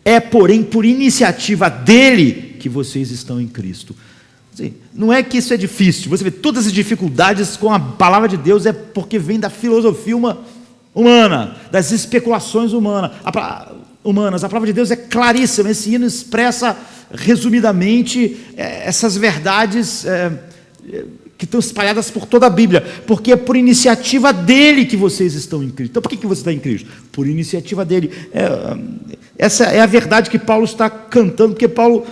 É, porém, por iniciativa dele que vocês estão em Cristo. Não é que isso é difícil. Você vê todas as dificuldades com a palavra de Deus é porque vem da filosofia humana, das especulações humanas. A palavra de Deus é claríssima. Esse hino expressa resumidamente essas verdades que estão espalhadas por toda a Bíblia, porque é por iniciativa dele que vocês estão em Cristo. Então por que você está em Cristo? Por iniciativa dele. Essa é a verdade que Paulo está cantando, porque Paulo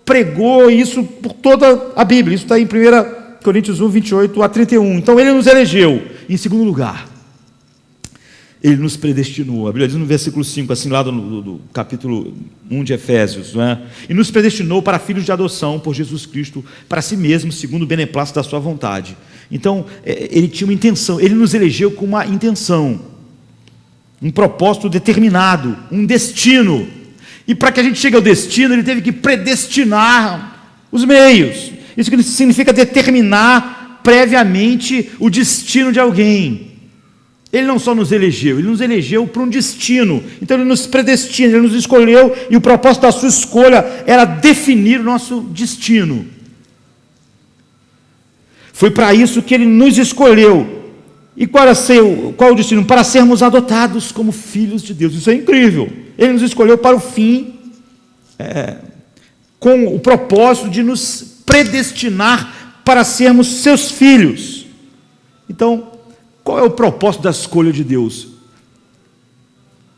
pregou isso por toda a Bíblia. Isso está em 1 Coríntios 1, 28 a 31. Então ele nos elegeu. Em segundo lugar, ele nos predestinou. A Bíblia diz no versículo 5, assim lá do capítulo 1 de Efésios, não é? E nos predestinou para filhos de adoção por Jesus Cristo, para si mesmo, segundo o beneplácito da sua vontade. Então, ele tinha uma intenção, ele nos elegeu com uma intenção, um propósito determinado, um destino. E para que a gente chegue ao destino, ele teve que predestinar os meios. Isso significa determinar previamente o destino de alguém. Ele não só nos elegeu, ele nos elegeu para um destino. Então ele nos predestina, ele nos escolheu, e o propósito da sua escolha era definir o nosso destino. Foi para isso que ele nos escolheu. E qual o destino? Para sermos adotados como filhos de Deus. Isso é incrível. Ele nos escolheu para o fim, com o propósito de nos predestinar para sermos seus filhos. Então, qual é o propósito da escolha de Deus?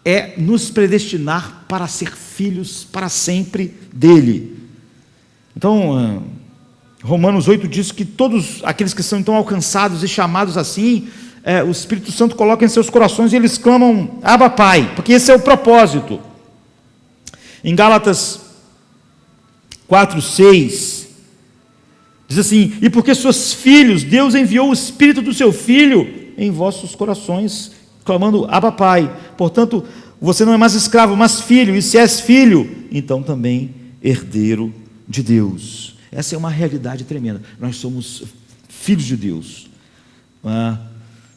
É nos predestinar para ser filhos para sempre dele. Então, Romanos 8 diz que todos aqueles que são então alcançados e chamados assim, o Espírito Santo coloca em seus corações e eles clamam, Abba Pai, porque esse é o propósito. Em Gálatas 4:6 diz assim, e porque sois filhos, Deus enviou o Espírito do seu Filho em vossos corações, clamando, Abba Pai. Portanto, você não é mais escravo, mas filho, e se és filho, então também herdeiro de Deus. Essa é uma realidade tremenda. Nós somos filhos de Deus.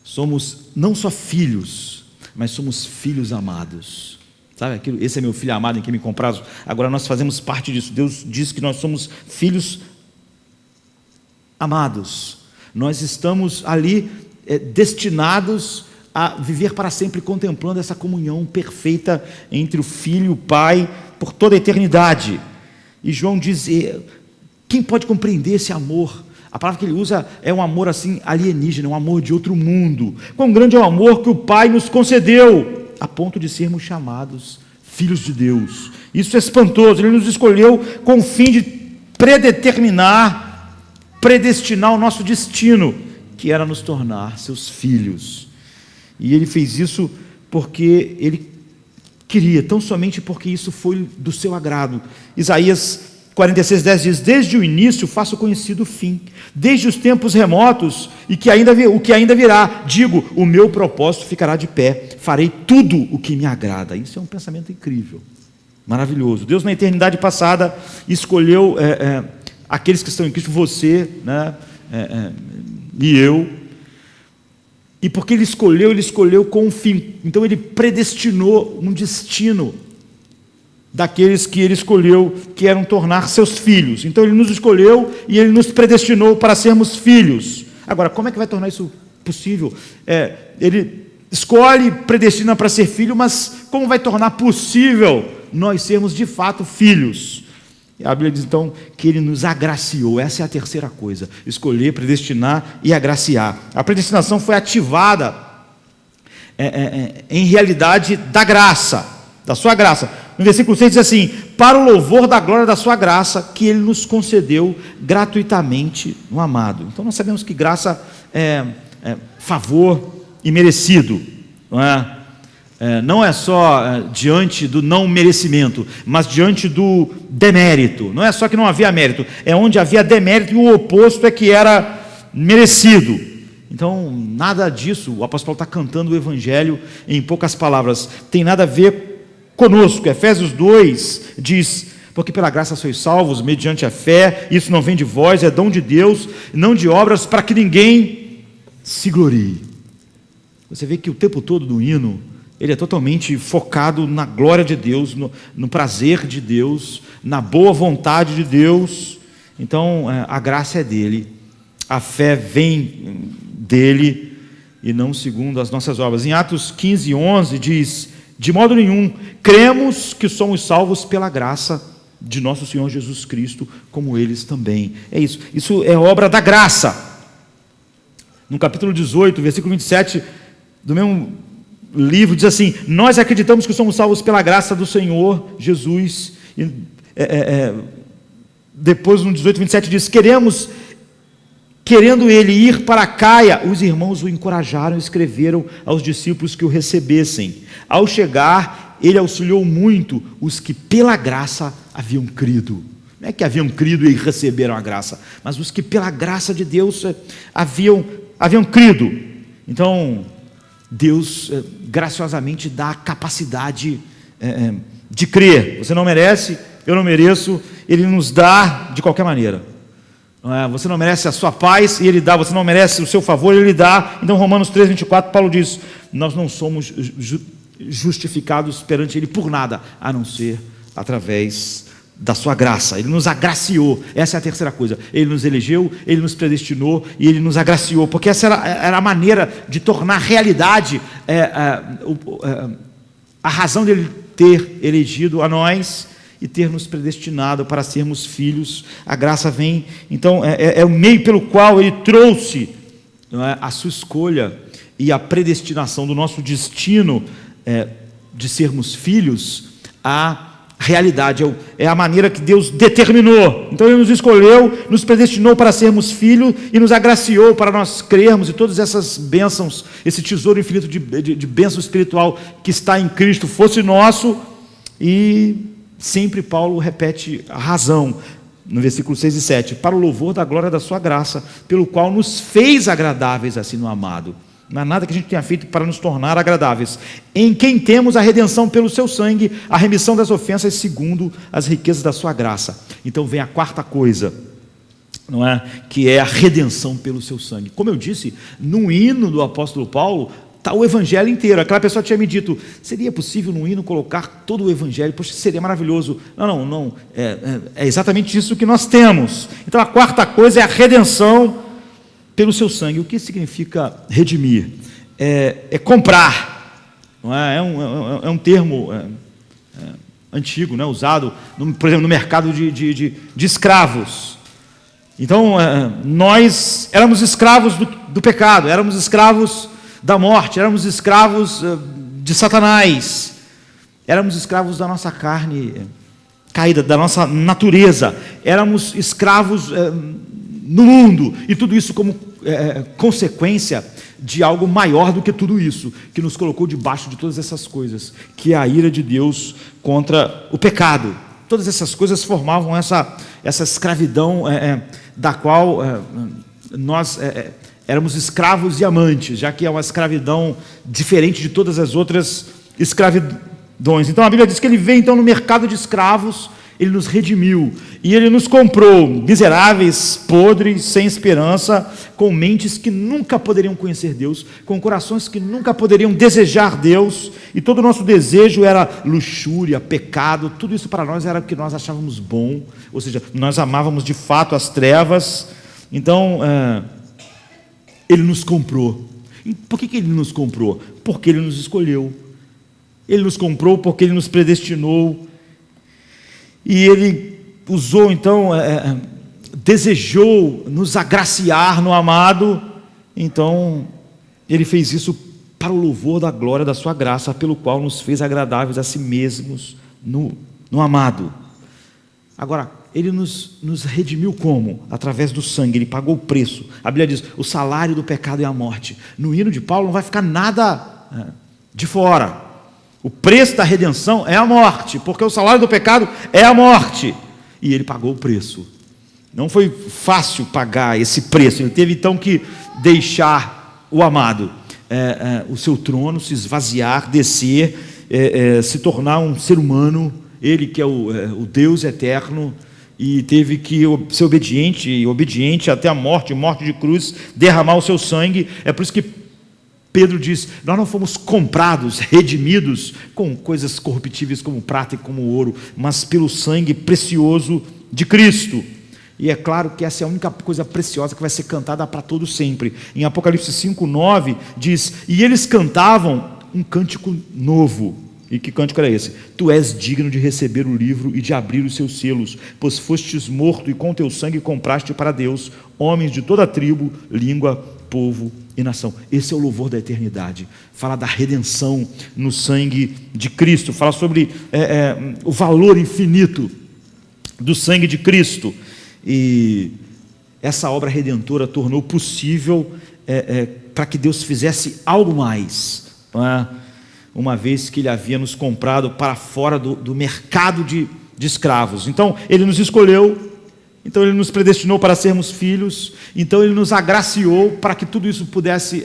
Somos não só filhos, mas somos filhos amados. Sabe aquilo? Esse é meu filho amado em quem me comprazo. Agora nós fazemos parte disso. Deus diz que nós somos filhos amados. Nós estamos ali destinados a viver para sempre contemplando essa comunhão perfeita entre o Filho e o Pai por toda a eternidade. E João diz, quem pode compreender esse amor? A palavra que ele usa é um amor assim alienígena, um amor de outro mundo. Quão grande é o amor que o Pai nos concedeu, a ponto de sermos chamados filhos de Deus. Isso é espantoso. Ele nos escolheu com o fim de predestinar o nosso destino, que era nos tornar seus filhos. E ele fez isso porque ele queria, tão somente porque isso foi do seu agrado. Isaías 46:10 diz, desde o início faço conhecido o fim, desde os tempos remotos, e o que ainda virá, digo, o meu propósito ficará de pé, farei tudo o que me agrada. Isso é um pensamento incrível, maravilhoso. Deus na eternidade passada escolheu aqueles que estão em Cristo, você, né, e eu, e porque ele escolheu com um fim. Então ele predestinou um destino daqueles que ele escolheu, que eram tornar seus filhos. Então ele nos escolheu e ele nos predestinou para sermos filhos. Agora, como é que vai tornar isso possível? Ele escolhe, predestina para ser filho, mas como vai tornar possível nós sermos de fato filhos? A Bíblia diz então que ele nos agraciou. Essa é a terceira coisa: escolher, predestinar e agraciar. A predestinação foi ativada em realidade da graça, da sua graça. No versículo 6 diz assim, para o louvor da glória da sua graça, que ele nos concedeu gratuitamente no amado. Então nós sabemos que graça é favor imerecido, não é? Não é só diante do não merecimento, mas diante do demérito. Não é só que não havia mérito, é onde havia demérito e o oposto é que era merecido. Então, nada disso, o apóstolo Paulo está cantando o Evangelho em poucas palavras, tem nada a ver conosco. Efésios 2 diz, porque pela graça sois salvos, mediante a fé, isso não vem de vós, é dom de Deus, não de obras, para que ninguém se glorie. Você vê que o tempo todo do hino, ele é totalmente focado na glória de Deus, no prazer de Deus, na boa vontade de Deus. Então, a graça é dele, a fé vem dele, e não segundo as nossas obras. Em Atos 15:11 diz, de modo nenhum, cremos que somos salvos pela graça de nosso Senhor Jesus Cristo, como eles também. É isso, isso é obra da graça. No capítulo 18, versículo 27, do mesmo livro, diz assim, nós acreditamos que somos salvos pela graça do Senhor Jesus. E, depois no 18:27 diz, querendo ele ir para Caia, os irmãos o encorajaram e escreveram aos discípulos que o recebessem. Ao chegar, ele auxiliou muito os que pela graça haviam crido. Não é que haviam crido e receberam a graça, mas os que pela graça de Deus haviam crido. Então, Deus graciosamente dá a capacidade de crer. Você não merece, eu não mereço, Ele nos dá de qualquer maneira. Você não merece a sua paz e Ele dá, você não merece o seu favor e Ele dá. Então Romanos 3:24, Paulo diz, nós não somos justificados perante Ele por nada, a não ser através da sua graça. Ele nos agraciou, essa é a terceira coisa. Ele nos elegeu, Ele nos predestinou e Ele nos agraciou, porque essa era a maneira de tornar realidade a razão dele ter elegido a nós e ter nos predestinado para sermos filhos. A graça vem, então é o meio pelo qual Ele trouxe, não é, a sua escolha e a predestinação do nosso destino de sermos filhos à realidade. É a maneira que Deus determinou. Então Ele nos escolheu, nos predestinou para sermos filhos e nos agraciou para nós crermos, e todas essas bênçãos, esse tesouro infinito de bênção espiritual que está em Cristo fosse nosso. E sempre Paulo repete a razão no versículo 6 e 7, para o louvor da glória da sua graça, pelo qual nos fez agradáveis assim no amado. Não há nada que a gente tenha feito para nos tornar agradáveis, em quem temos a redenção pelo seu sangue, a remissão das ofensas segundo as riquezas da sua graça. Então vem a quarta coisa, não é? Que é a redenção pelo seu sangue. Como eu disse, no hino do apóstolo Paulo está o evangelho inteiro. Aquela pessoa tinha me dito, seria possível no hino colocar todo o evangelho? Poxa, seria maravilhoso. Não, é exatamente isso que nós temos. Então a quarta coisa é a redenção pelo seu sangue. O que significa redimir? É comprar, não é? É um termo antigo, né? Usado, por exemplo, no mercado de escravos. Então, nós éramos escravos do pecado, éramos escravos da morte, éramos escravos de Satanás, éramos escravos da nossa carne caída, da nossa natureza, éramos escravos no mundo, e tudo isso como consequência de algo maior do que tudo isso, que nos colocou debaixo de todas essas coisas, que é a ira de Deus contra o pecado. Todas essas coisas formavam essa escravidão da qual nós éramos escravos e amantes, já que é uma escravidão diferente de todas as outras escravidões. Então a Bíblia diz que ele veio então no mercado de escravos, ele nos redimiu, e ele nos comprou, miseráveis, podres, sem esperança, com mentes que nunca poderiam conhecer Deus, com corações que nunca poderiam desejar Deus, e todo o nosso desejo era luxúria, pecado, tudo isso para nós era o que nós achávamos bom, ou seja, nós amávamos de fato as trevas. Então, ele nos comprou. E por que ele nos comprou? Porque ele nos escolheu. Ele nos comprou porque ele nos predestinou, e ele usou, então, desejou nos agraciar no amado. Então ele fez isso para o louvor da glória da sua graça, pelo qual nos fez agradáveis a si mesmos no amado. Agora, ele nos redimiu como? Através do sangue, ele pagou o preço. A Bíblia diz, o salário do pecado é a morte. No hino de Paulo não vai ficar nada de fora. O preço da redenção é a morte, porque o salário do pecado é a morte. E ele pagou o preço. Não foi fácil pagar esse preço. Ele teve então que deixar o amado, o seu trono, se esvaziar, descer, se tornar um ser humano. Ele que é o Deus eterno, e teve que ser obediente até a morte de cruz, derramar o seu sangue. É por isso que Pedro diz, nós não fomos comprados, redimidos com coisas corruptíveis como prata e como ouro, mas pelo sangue precioso de Cristo. E é claro que essa é a única coisa preciosa que vai ser cantada para todo sempre. Em Apocalipse 5:9 diz, e eles cantavam um cântico novo. E que cântico era esse? Tu és digno de receber o livro e de abrir os seus selos, pois fostes morto e com teu sangue compraste para Deus homens de toda a tribo, língua, povo e nação. Esse é o louvor da eternidade. Fala da redenção no sangue de Cristo. Fala sobre o valor infinito do sangue de Cristo. E essa obra redentora tornou possível para que Deus fizesse algo mais, não é? Uma vez que ele havia nos comprado para fora do mercado de escravos. Então ele nos escolheu, então ele nos predestinou para sermos filhos, então ele nos agraciou para que tudo isso pudesse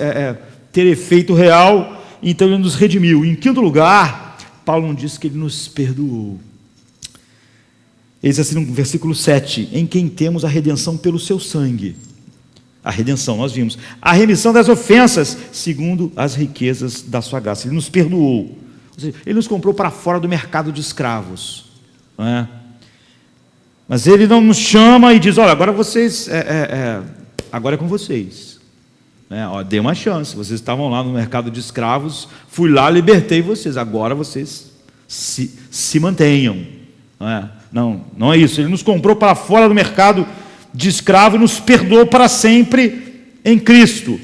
ter efeito real, então ele nos redimiu. Em quinto lugar, Paulo diz que ele nos perdoou. Ele diz assim no versículo 7, em quem temos a redenção pelo seu sangue. A redenção, nós vimos, a remissão das ofensas, segundo as riquezas da sua graça. Ele nos perdoou, ou seja, ele nos comprou para fora do mercado de escravos, não é? Mas ele não nos chama e diz, olha, agora vocês, agora é com vocês, dê uma chance, vocês estavam lá no mercado de escravos, fui lá, libertei vocês, agora vocês se mantenham, não é isso. Ele nos comprou para fora do mercado de escravo e nos perdoou para sempre em Cristo.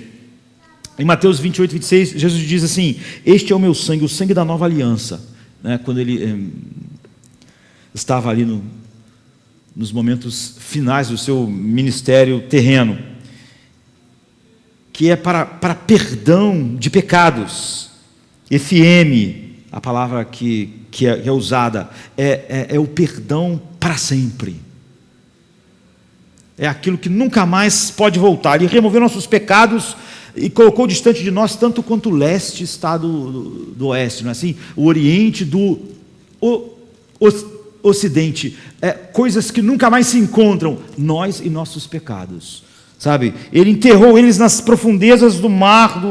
Em Mateus 28, 26, Jesus diz assim, este é o meu sangue, o sangue da nova aliança, quando ele estava ali nos momentos finais do seu ministério terreno, que é para perdão de pecados. FM, a palavra que é usada, é o perdão para sempre. É aquilo que nunca mais pode voltar. Ele removeu nossos pecados e colocou distante de nós, tanto quanto o leste está do oeste, não é assim? O oriente do ocidente. Coisas que nunca mais se encontram, nós e nossos pecados, sabe? Ele enterrou eles nas profundezas do mar,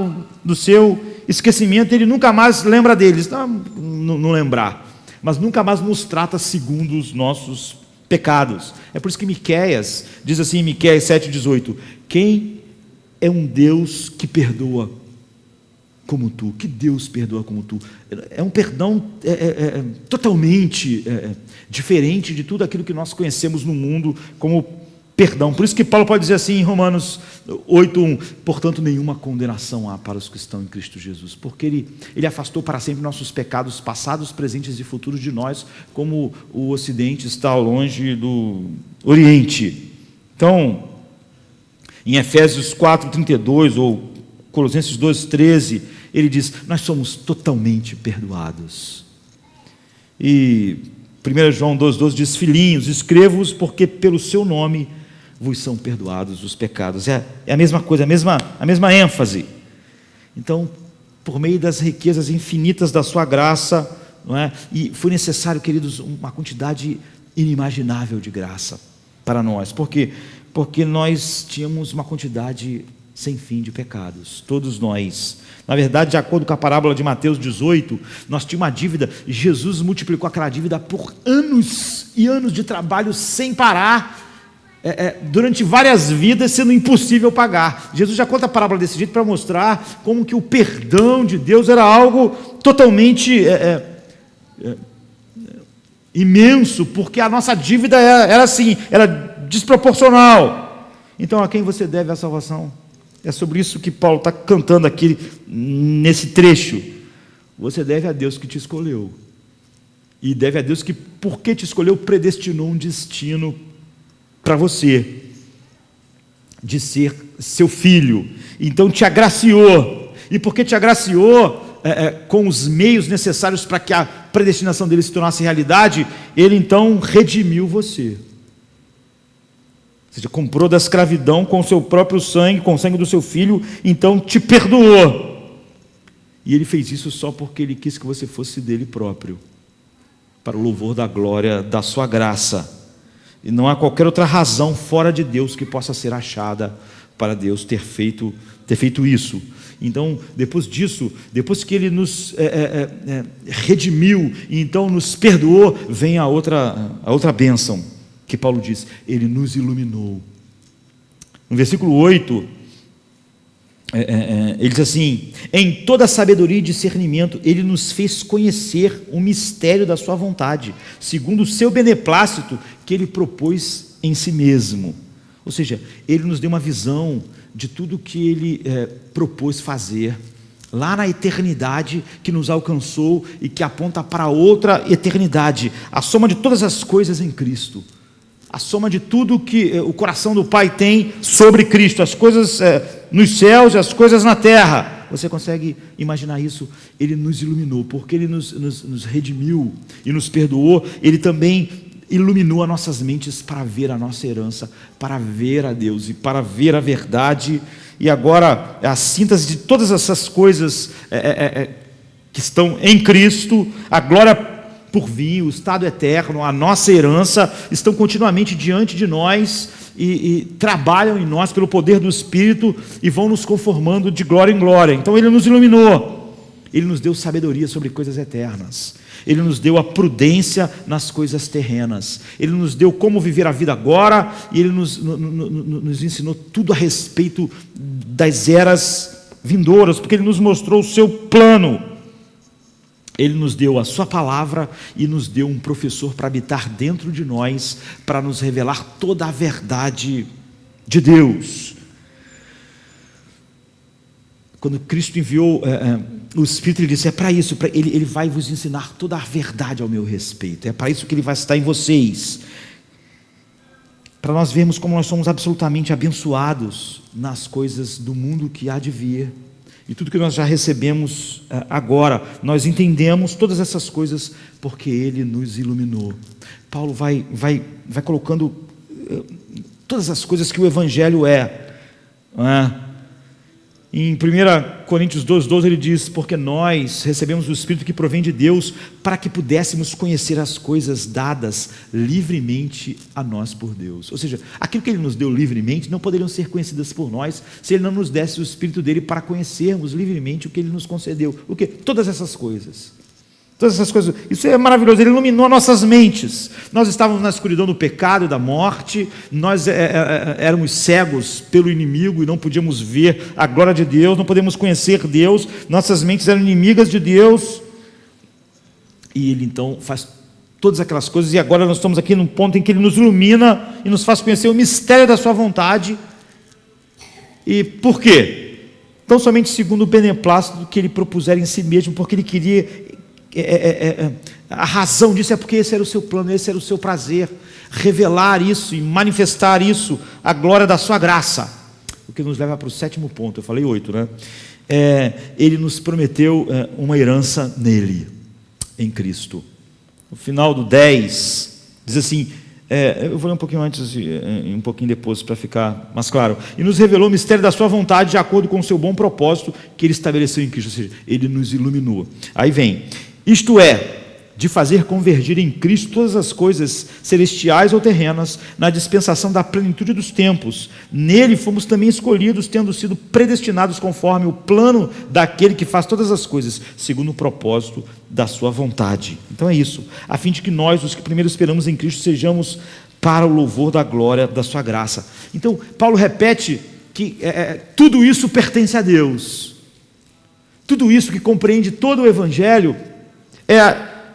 do seu esquecimento. Ele nunca mais lembra deles, não lembrar, mas nunca mais nos trata segundo os nossos pecados. É por isso que Miqueias diz assim, em Miqueias 7,18, quem é um Deus que perdoa como tu. Que Deus perdoa como tu? É um perdão totalmente diferente de tudo aquilo que nós conhecemos no mundo como perdão. Por isso que Paulo pode dizer assim em Romanos 8:1: portanto nenhuma condenação há para os que estão em Cristo Jesus, porque ele afastou para sempre nossos pecados passados, presentes e futuros de nós, como o Ocidente está ao longe do Oriente. Então, em Efésios 4:32 ou Colossenses 2:13, ele diz: nós somos totalmente perdoados. E 1 João 2:12 diz: filhinhos, escrevo-vos porque pelo seu nome vos são perdoados os pecados. É a mesma coisa, a mesma ênfase. Então, por meio das riquezas infinitas da sua graça, não é? E foi necessário, queridos, uma quantidade inimaginável de graça para nós. Por quê? Porque nós tínhamos uma quantidade sem fim de pecados, todos nós. Na verdade, de acordo com a parábola de Mateus 18, nós tínhamos uma dívida, e Jesus multiplicou aquela dívida por anos e anos de trabalho sem parar, durante várias vidas, sendo impossível pagar. Jesus já conta a parábola desse jeito para mostrar como que o perdão de Deus era algo totalmente imenso, porque a nossa dívida era assim, era desproporcional. Então, a quem você deve a salvação? É sobre isso que Paulo está cantando aqui nesse trecho. Você deve a Deus que te escolheu, e deve a Deus que, porque te escolheu, predestinou um destino para você, de ser seu filho. Então te agraciou, e porque te agraciou com os meios necessários para que a predestinação dele se tornasse realidade, ele então redimiu você. Ou seja, comprou da escravidão com o seu próprio sangue, com o sangue do seu filho, então te perdoou. E ele fez isso só porque ele quis que você fosse dele próprio, para o louvor da glória da sua graça. E não há qualquer outra razão fora de Deus que possa ser achada para Deus ter feito isso. Então, depois disso, depois que ele nos redimiu e então nos perdoou, vem a outra bênção que Paulo diz: ele nos iluminou. No versículo 8, ele diz assim: em toda sabedoria e discernimento ele nos fez conhecer o mistério da sua vontade, segundo o seu beneplácito que ele propôs em si mesmo. Ou seja, ele nos deu uma visão de tudo que ele propôs fazer lá na eternidade, que nos alcançou e que aponta para outra eternidade, a soma de todas as coisas em Cristo, a soma de tudo que o coração do Pai tem sobre Cristo, as coisas nos céus e as coisas na terra. Você consegue imaginar isso? Ele nos iluminou, porque ele nos redimiu e nos perdoou. Ele também iluminou as nossas mentes para ver a nossa herança, para ver a Deus e para ver a verdade. E agora, a síntese de todas essas coisas que estão em Cristo, a glória por vir, o estado eterno, a nossa herança, estão continuamente diante de nós e trabalham em nós pelo poder do Espírito e vão nos conformando de glória em glória. Então ele nos iluminou, ele nos deu sabedoria sobre coisas eternas, ele nos deu a prudência nas coisas terrenas, ele nos deu como viver a vida agora, e ele nos ensinou tudo a respeito das eras vindouras, porque ele nos mostrou o seu plano. Ele nos deu a sua palavra e nos deu um professor para habitar dentro de nós, para nos revelar toda a verdade de Deus. Quando Cristo enviou o Espírito, ele disse: é para isso, ele vai vos ensinar toda a verdade ao meu respeito, é para isso que ele vai estar em vocês, para nós vermos como nós somos absolutamente abençoados nas coisas do mundo que há de vir. E tudo que nós já recebemos agora, nós entendemos todas essas coisas porque ele nos iluminou. Paulo vai colocando todas as coisas que o Evangelho não é? Em 1 Coríntios 2,12 ele diz: porque nós recebemos o Espírito que provém de Deus, para que pudéssemos conhecer as coisas dadas livremente a nós por Deus. Ou seja, aquilo que ele nos deu livremente não poderiam ser conhecidas por nós se ele não nos desse o Espírito dele para conhecermos livremente o que ele nos concedeu. O quê? Todas essas coisas. Todas essas coisas, isso é maravilhoso, Ele iluminou nossas mentes. Nós estávamos na escuridão do pecado e da morte, nós éramos cegos pelo inimigo e não podíamos ver a glória de Deus, não podíamos conhecer Deus, nossas mentes eram inimigas de Deus, e Ele então faz todas aquelas coisas, e agora nós estamos aqui num ponto em que Ele nos ilumina e nos faz conhecer o mistério da sua vontade. E por quê? Tão somente segundo o beneplácito que Ele propusera em si mesmo, porque Ele queria, a razão disso é porque esse era o seu plano, esse era o seu prazer, revelar isso e manifestar isso, a glória da sua graça. O que nos leva para o 7º ponto, eu falei 8, né? Ele nos prometeu uma herança nele, em Cristo. No final do 10, diz assim, eu vou ler um pouquinho antes e um pouquinho depois para ficar mais claro. E nos revelou o mistério da sua vontade de acordo com o seu bom propósito que Ele estabeleceu em Cristo, ou seja, Ele nos iluminou. Aí vem, isto é, de fazer convergir em Cristo todas as coisas celestiais ou terrenas na dispensação da plenitude dos tempos. Nele fomos também escolhidos, tendo sido predestinados conforme o plano daquele que faz todas as coisas, segundo o propósito da sua vontade. Então é isso, a fim de que nós, os que primeiro esperamos em Cristo, sejamos para o louvor da glória da sua graça. Então Paulo repete que tudo isso pertence a Deus. Tudo isso que compreende todo o Evangelho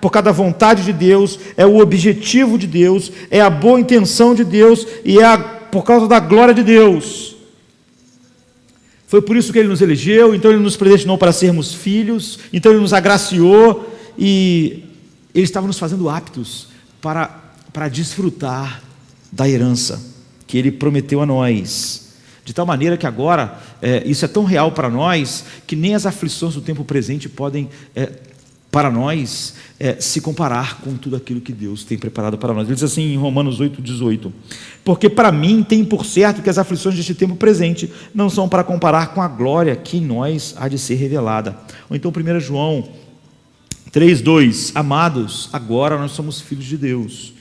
por causa da vontade de Deus, é o objetivo de Deus, é a boa intenção de Deus e por causa da glória de Deus. Foi por isso que Ele nos elegeu, então Ele nos predestinou para sermos filhos, então Ele nos agraciou e Ele estava nos fazendo aptos para desfrutar da herança que Ele prometeu a nós. De tal maneira que agora, isso é tão real para nós, que nem as aflições do tempo presente podem para nós se comparar com tudo aquilo que Deus tem preparado para nós. Ele diz assim em Romanos 8,18: porque para mim tem por certo que as aflições deste tempo presente não são para comparar com a glória que em nós há de ser revelada. Ou então 1 João 3,2: amados, agora nós somos filhos de Deus,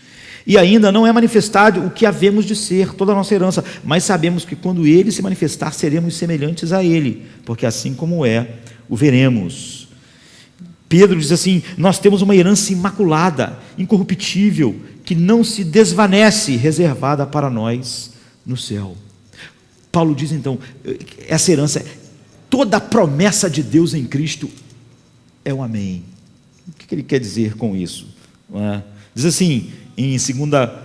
e ainda não é manifestado o que havemos de ser, toda a nossa herança, mas sabemos que quando Ele se manifestar, seremos semelhantes a Ele, porque assim como o veremos. Pedro diz assim: nós temos uma herança imaculada, incorruptível, que não se desvanece, reservada para nós no céu. Paulo diz então, essa herança, toda a promessa de Deus em Cristo é um amém. O que ele quer dizer com isso? Diz assim em 2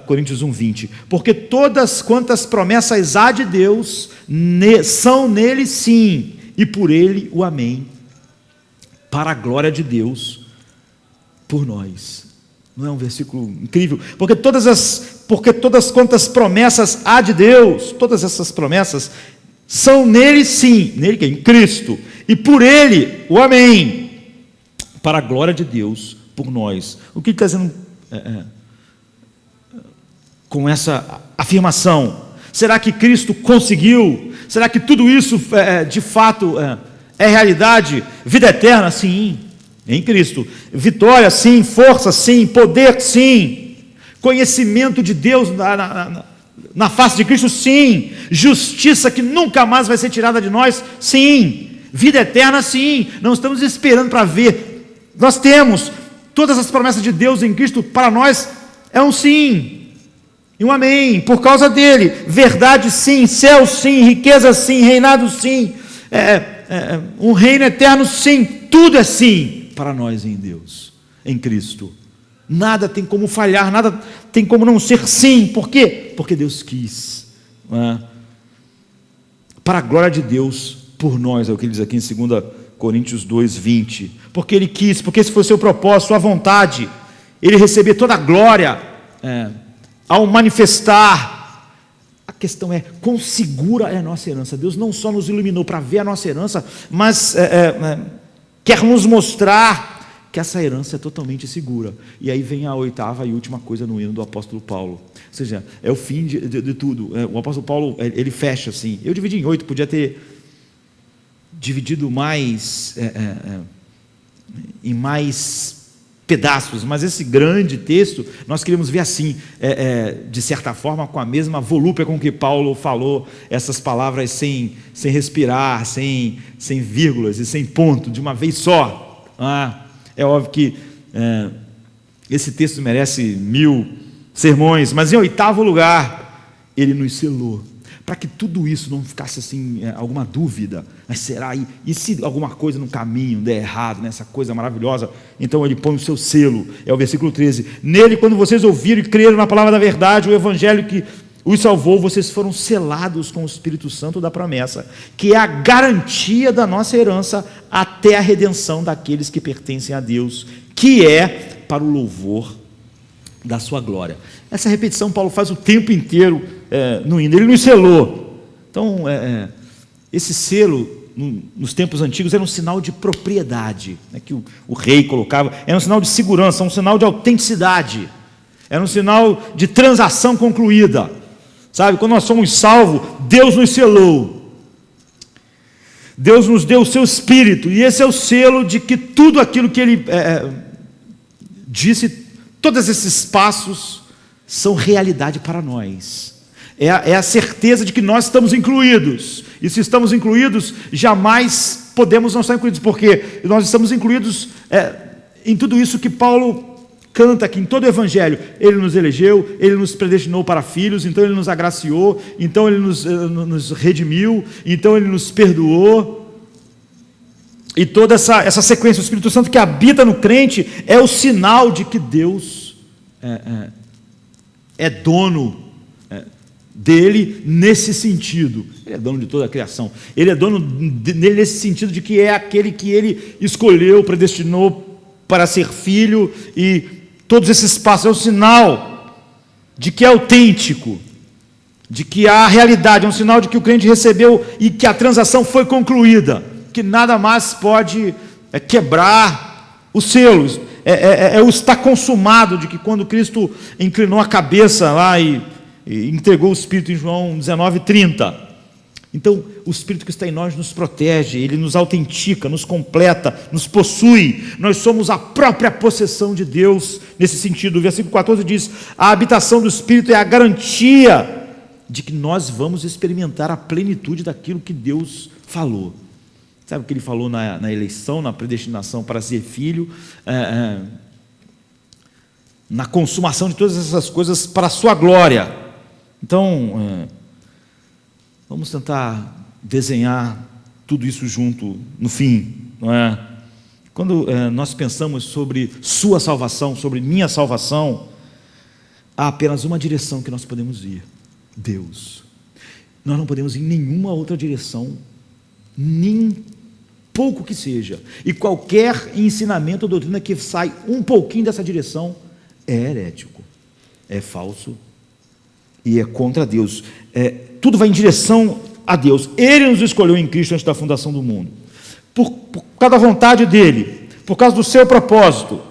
Coríntios 1,20: porque todas quantas promessas há de Deus são nele sim, e por ele o amém, para a glória de Deus por nós. Não é um versículo incrível? Porque todas quantas promessas há de Deus, todas essas promessas são nele sim, nele que é em Cristo, e por ele o amém, para a glória de Deus por nós. O que ele está dizendo com essa afirmação? Será que Cristo conseguiu? Será que tudo isso de fato é realidade? Vida eterna, sim, em Cristo. Vitória, sim. Força, sim. Poder, sim. Conhecimento de Deus na face de Cristo, sim. Justiça que nunca mais vai ser tirada de nós, sim. Vida eterna, sim. Não estamos esperando para ver. Nós temos todas as promessas de Deus em Cristo. Para nós é um sim e um amém, por causa dele. Verdade, sim. Céu, sim. Riqueza, sim. Reinado, sim. Um reino eterno, sim. Tudo é sim para nós em Deus, em Cristo. Nada tem como falhar, nada tem como não ser sim. Por quê? Porque Deus quis, para a glória de Deus por nós, é o que ele diz aqui em 2 Coríntios 2,20. Porque ele quis, porque esse foi o seu propósito, sua vontade, ele receber toda a glória ao manifestar. A questão é, quão segura é a nossa herança? Deus não só nos iluminou para ver a nossa herança, mas quer nos mostrar que essa herança é totalmente segura. E aí vem a 8ª e última coisa no hino do apóstolo Paulo. Ou seja, é o fim de tudo. O apóstolo Paulo, ele fecha assim. Eu dividi em 8, podia ter dividido mais em mais pedaços, mas esse grande texto nós queríamos ver assim, de certa forma, com a mesma volúpia com que Paulo falou essas palavras sem respirar, sem vírgulas e sem ponto, de uma vez só. É óbvio que esse texto merece 1000 sermões, mas em 8º lugar, ele nos selou, para que tudo isso não ficasse assim, alguma dúvida, mas será, e se alguma coisa no caminho der errado, nessa coisa maravilhosa, então ele põe o seu selo, é o versículo 13, nele quando vocês ouviram e creram na palavra da verdade, o evangelho que os salvou, vocês foram selados com o Espírito Santo da promessa, que é a garantia da nossa herança até a redenção daqueles que pertencem a Deus, que é para o louvor da sua glória. Essa repetição Paulo faz o tempo inteiro no hino, ele nos selou. Então, esse selo, nos tempos antigos, era um sinal de propriedade, né, que o rei colocava, era um sinal de segurança, um sinal de autenticidade, era um sinal de transação concluída. Sabe, quando nós somos salvos, Deus nos selou, Deus nos deu o seu Espírito, e esse é o selo de que tudo aquilo que ele disse, todos esses passos são realidade para nós, é a certeza de que nós estamos incluídos, e se estamos incluídos, jamais podemos não estar incluídos, porque nós estamos incluídos em tudo isso que Paulo canta aqui em todo o Evangelho. Ele nos elegeu, Ele nos predestinou para filhos, então Ele nos agraciou, então Ele nos redimiu, então Ele nos perdoou, e toda essa sequência, o Espírito Santo que habita no crente, é o sinal de que Deus é dono dele nesse sentido. Ele é dono de toda a criação, Ele é dono dele nesse sentido de que é aquele que Ele escolheu, predestinou para ser filho, e todos esses passos é um sinal de que é autêntico, de que há realidade, é um sinal de que o crente recebeu e que a transação foi concluída, que nada mais pode quebrar os selos, o está consumado, de que quando Cristo inclinou a cabeça lá e entregou o Espírito em João 19:30, então o Espírito que está em nós nos protege, ele nos autentica, nos completa, nos possui, nós somos a própria possessão de Deus nesse sentido. O versículo 14 diz: a habitação do Espírito é a garantia de que nós vamos experimentar a plenitude daquilo que Deus falou. Sabe o que ele falou na eleição, na predestinação para ser filho, na consumação de todas essas coisas para a sua glória. Então, vamos tentar desenhar tudo isso junto no fim, não é? Quando nós pensamos sobre sua salvação, sobre minha salvação, há apenas uma direção que nós podemos ir: Deus. Nós não podemos ir em nenhuma outra direção, nem pouco que seja, e qualquer ensinamento ou doutrina que sai um pouquinho dessa direção é herético, é falso e é contra Deus. Tudo vai em direção a Deus. Ele nos escolheu em Cristo antes da fundação do mundo, por causa da vontade dele, por causa do seu propósito.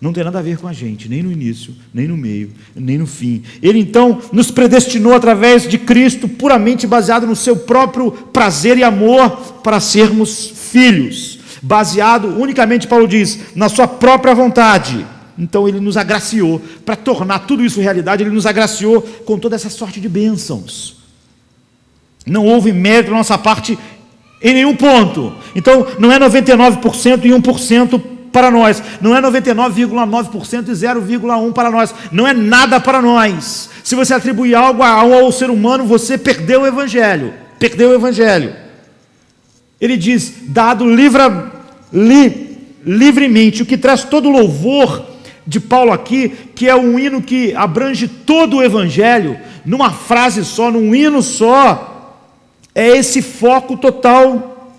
Não tem nada a ver com a gente, nem no início, nem no meio, nem no fim. Ele então nos predestinou através de Cristo, puramente baseado no seu próprio prazer e amor, para sermos filhos, baseado unicamente, Paulo diz, na sua própria vontade. Então ele nos agraciou, para tornar tudo isso realidade, ele nos agraciou com toda essa sorte de bênçãos. Não houve mérito da nossa parte em nenhum ponto. Então não é 99% e 1% para nós, não é 99,9% e 0,1% para nós, não é nada para nós. Se você atribuir algo ao ser humano, você perdeu o Evangelho, Ele diz: dado livremente, o que traz todo o louvor de Paulo aqui, que é um hino que abrange todo o Evangelho, numa frase só, num hino só, é esse foco total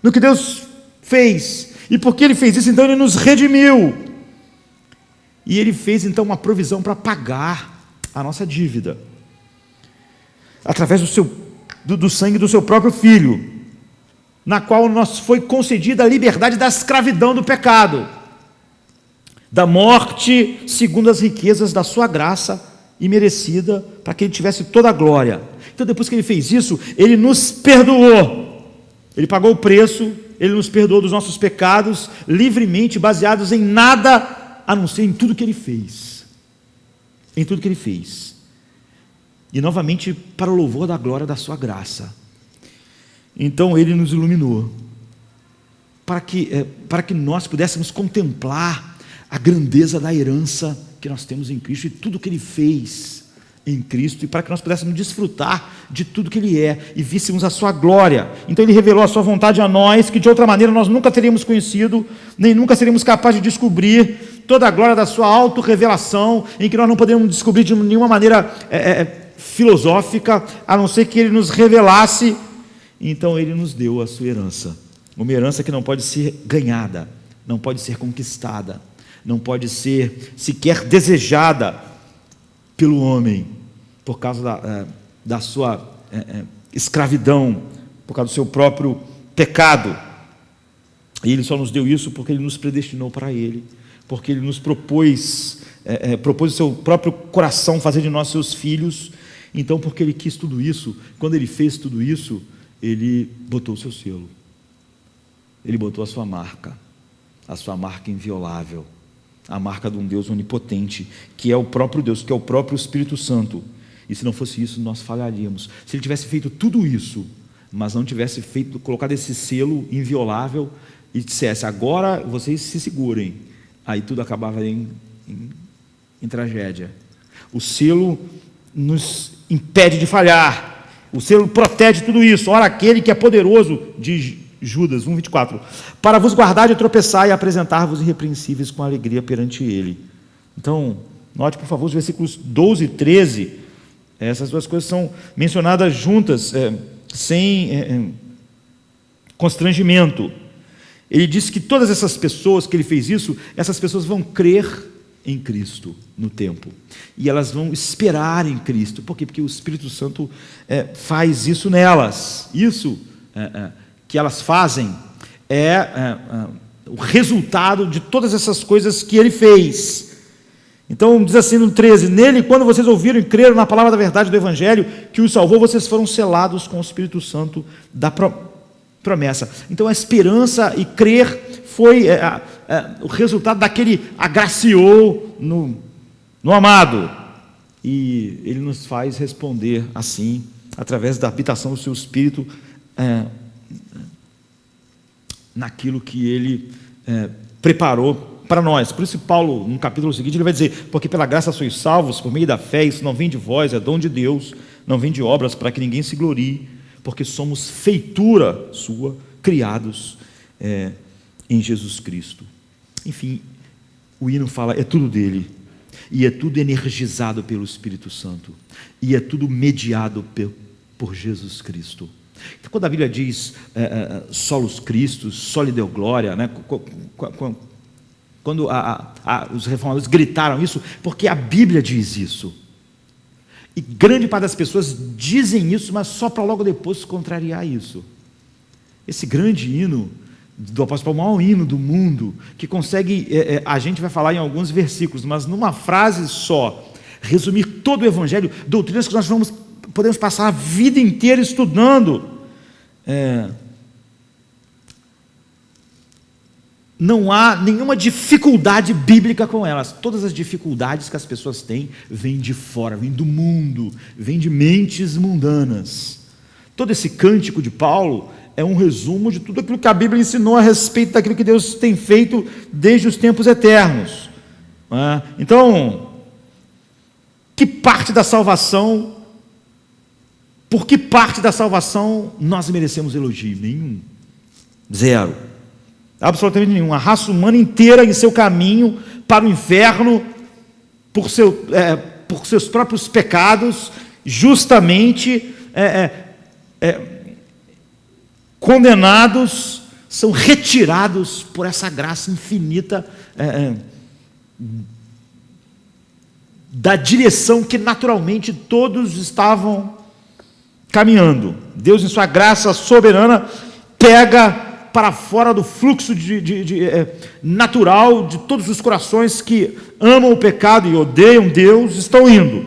no que Deus fez. E porque Ele fez isso, então Ele nos redimiu, e Ele fez então uma provisão para pagar a nossa dívida, através do sangue do seu próprio Filho, na qual nos foi concedida a liberdade da escravidão do pecado, da morte, segundo as riquezas da sua graça imerecida, para que Ele tivesse toda a glória. Então, depois que Ele fez isso, Ele nos perdoou, Ele pagou o preço, Ele nos perdoou dos nossos pecados, livremente, baseados em nada, a não ser em tudo que Ele fez, e novamente para o louvor da glória da sua graça. Então Ele nos iluminou, para que nós pudéssemos contemplar a grandeza da herança que nós temos em Cristo e tudo que Ele fez em Cristo, e para que nós pudéssemos desfrutar de tudo que Ele é e víssemos a sua glória. Então Ele revelou a sua vontade a nós, que de outra maneira nós nunca teríamos conhecido, nem nunca seríamos capazes de descobrir toda a glória da sua auto-revelação, em que nós não poderíamos descobrir de nenhuma maneira filosófica, a não ser que Ele nos revelasse. Então Ele nos deu a sua herança, uma herança que não pode ser ganhada, não pode ser conquistada, não pode ser sequer desejada pelo homem, por causa da sua escravidão, por causa do seu próprio pecado. E Ele só nos deu isso porque Ele nos predestinou para Ele, porque Ele nos propôs o seu próprio coração fazer de nós seus filhos. Então, porque Ele quis tudo isso, quando Ele fez tudo isso, Ele botou o seu selo, Ele botou a sua marca inviolável, a marca de um Deus onipotente, que é o próprio Deus, que é o próprio Espírito Santo. E se não fosse isso, nós falharíamos. Se Ele tivesse feito tudo isso, mas não tivesse colocado esse selo inviolável e dissesse, agora vocês se segurem, aí tudo acabava em tragédia. O selo nos impede de falhar, o selo protege tudo isso. Ora, aquele que é poderoso, diz Judas 1,24, para vos guardar de tropeçar e apresentar-vos irrepreensíveis com alegria perante Ele. Então, note por favor os versículos 12 e 13, essas duas coisas são mencionadas juntas, sem constrangimento. Ele diz que todas essas pessoas que Ele fez isso, essas pessoas vão crer em Cristo no tempo, e elas vão esperar em Cristo. Por quê? Porque o Espírito Santo faz isso nelas. Isso que elas fazem o resultado de todas essas coisas que Ele fez. Então diz assim no 13, nele, quando vocês ouviram e creram na palavra da verdade do Evangelho que os salvou, vocês foram selados com o Espírito Santo da promessa. Então a esperança e crer foi o resultado daquele agraciou no amado, e Ele nos faz responder assim, através da habitação do seu Espírito, naquilo que Ele preparou para nós. Por isso Paulo, no capítulo seguinte, ele vai dizer, porque pela graça sois salvos, por meio da fé, isso não vem de vós, é dom de Deus, não vem de obras, para que ninguém se glorie, porque somos feitura sua, criados em Jesus Cristo. Enfim, o hino fala, é tudo dele, e é tudo energizado pelo Espírito Santo, e é tudo mediado por Jesus Cristo. Então, quando a Bíblia diz solos Christus, soli Deo Glória, né? Quando os reformadores gritaram isso, porque a Bíblia diz isso, e grande parte das pessoas dizem isso, mas só para logo depois contrariar isso. Esse grande hino do apóstolo Paulo, o maior hino do mundo, que consegue, a gente vai falar em alguns versículos, mas numa frase só, resumir todo o Evangelho, doutrinas que nós podemos passar a vida inteira estudando. Não há nenhuma dificuldade bíblica com elas. Todas as dificuldades que as pessoas têm vêm de fora, vêm do mundo, vêm de mentes mundanas. Todo esse cântico de Paulo é um resumo de tudo aquilo que a Bíblia ensinou a respeito daquilo que Deus tem feito desde os tempos eternos. Então, que parte da salvação, por que parte da salvação nós merecemos elogio? Nenhum. Zero. Absolutamente nenhum. A raça humana inteira em seu caminho para o inferno, por seus próprios pecados, justamente condenados, são retirados por essa graça infinita da direção que naturalmente todos estavam caminhando. Deus, em sua graça soberana, pega para fora do fluxo natural de todos os corações que amam o pecado e odeiam Deus, estão indo.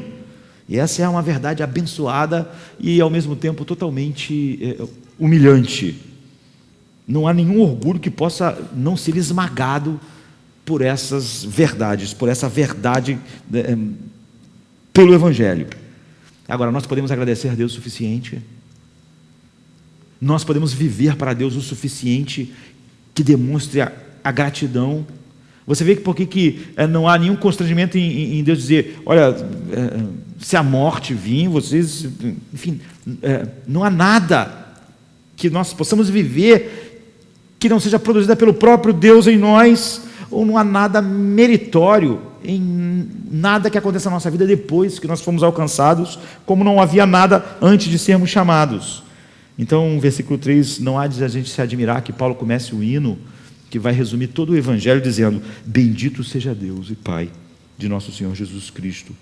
E essa é uma verdade abençoada e ao mesmo tempo totalmente humilhante. Não há nenhum orgulho que possa não ser esmagado por essas verdades, por essa verdade pelo Evangelho. Agora, nós podemos agradecer a Deus o suficiente? Nós podemos viver para Deus o suficiente que demonstre a gratidão Você vê que por que não há nenhum constrangimento em Deus dizer, olha, se a morte vir, vocês, enfim, não há nada que nós possamos viver que não seja produzida pelo próprio Deus em nós, ou não há nada meritório em nada que aconteça na nossa vida depois que nós fomos alcançados, como não havia nada antes de sermos chamados. Então, versículo 3, não há de a gente se admirar que Paulo comece o hino, que vai resumir todo o Evangelho dizendo, bendito seja Deus e Pai de nosso Senhor Jesus Cristo.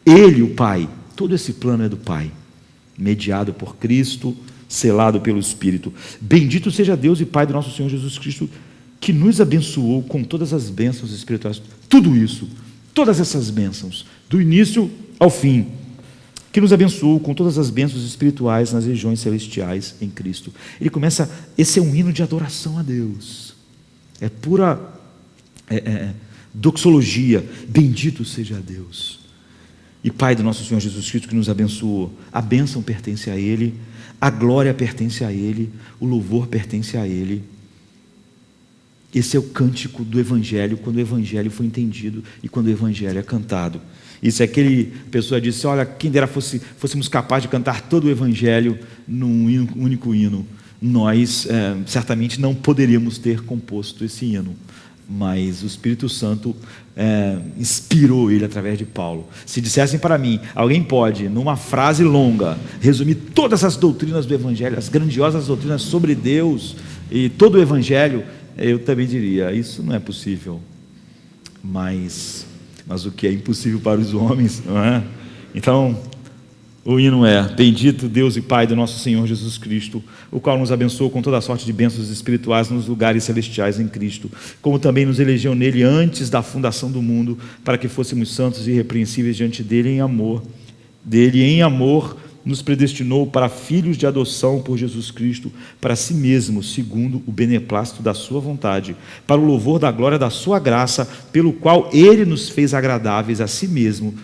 Ele, o Pai, todo esse plano é do Pai, mediado por Cristo, selado pelo Espírito. Bendito seja Deus e Pai de nosso Senhor Jesus Cristo, que nos abençoou com todas as bênçãos espirituais. Tudo isso, todas essas bênçãos, do início ao fim, que nos abençoou com todas as bênçãos espirituais nas regiões celestiais em Cristo. Ele começa, esse é um hino de adoração a Deus. É pura doxologia. Bendito seja Deus e Pai do nosso Senhor Jesus Cristo, que nos abençoou. A bênção pertence a Ele, a glória pertence a Ele, o louvor pertence a Ele. Esse é o cântico do Evangelho, quando o Evangelho foi entendido e quando o Evangelho é cantado. Isso é aquele pessoa disse, olha, quem dera fôssemos capazes de cantar todo o Evangelho num único hino. Nós certamente não poderíamos ter composto esse hino, mas o Espírito Santo inspirou ele através de Paulo. Se dissessem para mim, alguém pode, numa frase longa, resumir todas as doutrinas do Evangelho, as grandiosas doutrinas sobre Deus e todo o Evangelho, eu também diria, isso não é possível. Mas o que é impossível para os homens, não é? Então, o hino é, bendito Deus e Pai do nosso Senhor Jesus Cristo, o qual nos abençoou com toda a sorte de bênçãos espirituais nos lugares celestiais em Cristo, como também nos elegeu nele antes da fundação do mundo, para que fôssemos santos e irrepreensíveis diante dele em amor. Dele em amor nos predestinou para filhos de adoção por Jesus Cristo, para si mesmo, segundo o beneplácito da sua vontade, para o louvor da glória da sua graça, pelo qual ele nos fez agradáveis a si mesmo,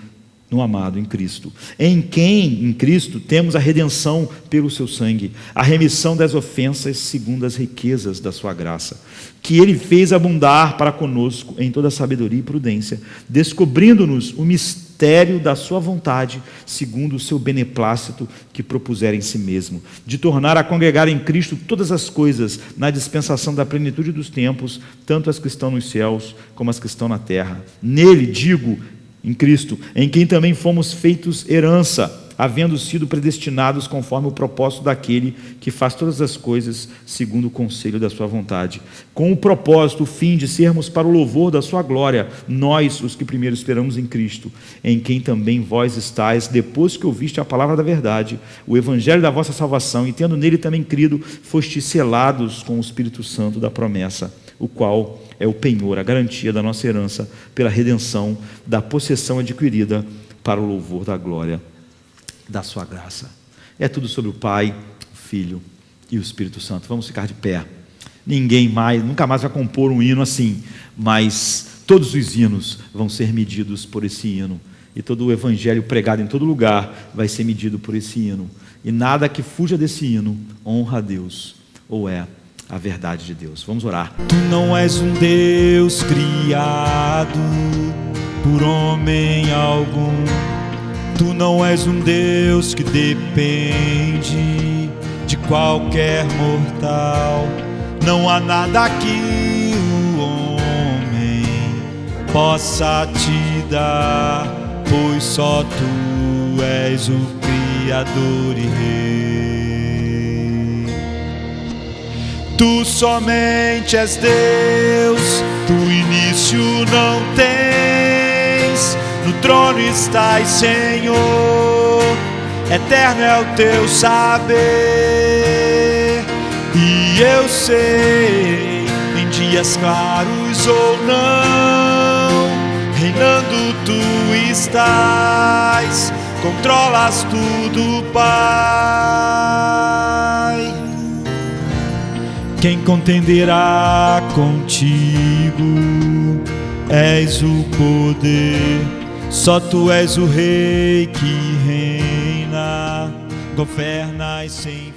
no amado em Cristo, em Cristo, temos a redenção pelo seu sangue, a remissão das ofensas segundo as riquezas da sua graça, que ele fez abundar para conosco em toda sabedoria e prudência, descobrindo-nos o mistério da sua vontade, segundo o seu beneplácito que propusera em si mesmo, de tornar a congregar em Cristo todas as coisas, na dispensação da plenitude dos tempos, tanto as que estão nos céus, como as que estão na terra. Nele, digo, em Cristo, em quem também fomos feitos herança, havendo sido predestinados conforme o propósito daquele que faz todas as coisas segundo o conselho da sua vontade, com o propósito, o fim de sermos para o louvor da sua glória, nós, os que primeiro esperamos em Cristo, em quem também vós estáis, depois que ouviste a palavra da verdade, o evangelho da vossa salvação, e tendo nele também crido, fostes selados com o Espírito Santo da promessa, o qual é o penhor, a garantia da nossa herança, pela redenção da possessão adquirida, para o louvor da glória da sua graça. É tudo sobre o Pai, o Filho e o Espírito Santo. Vamos ficar de pé. Ninguém mais, nunca mais vai compor um hino assim, mas todos os hinos vão ser medidos por esse hino, e todo o evangelho pregado em todo lugar vai ser medido por esse hino, e nada que fuja desse hino honra a Deus, ou é a verdade de Deus. Vamos orar. Tu não és um Deus criado por homem algum. Tu não és um Deus que depende de qualquer mortal. Não há nada que o homem possa te dar, pois só tu és o Criador e Rei. Tu somente és Deus, tu início não tens, no trono estás, Senhor, eterno é o teu saber. E eu sei, em dias claros ou não, reinando tu estás, controlas tudo, Pai. Quem contenderá contigo? És o poder, só tu és o Rei que reina, governas sem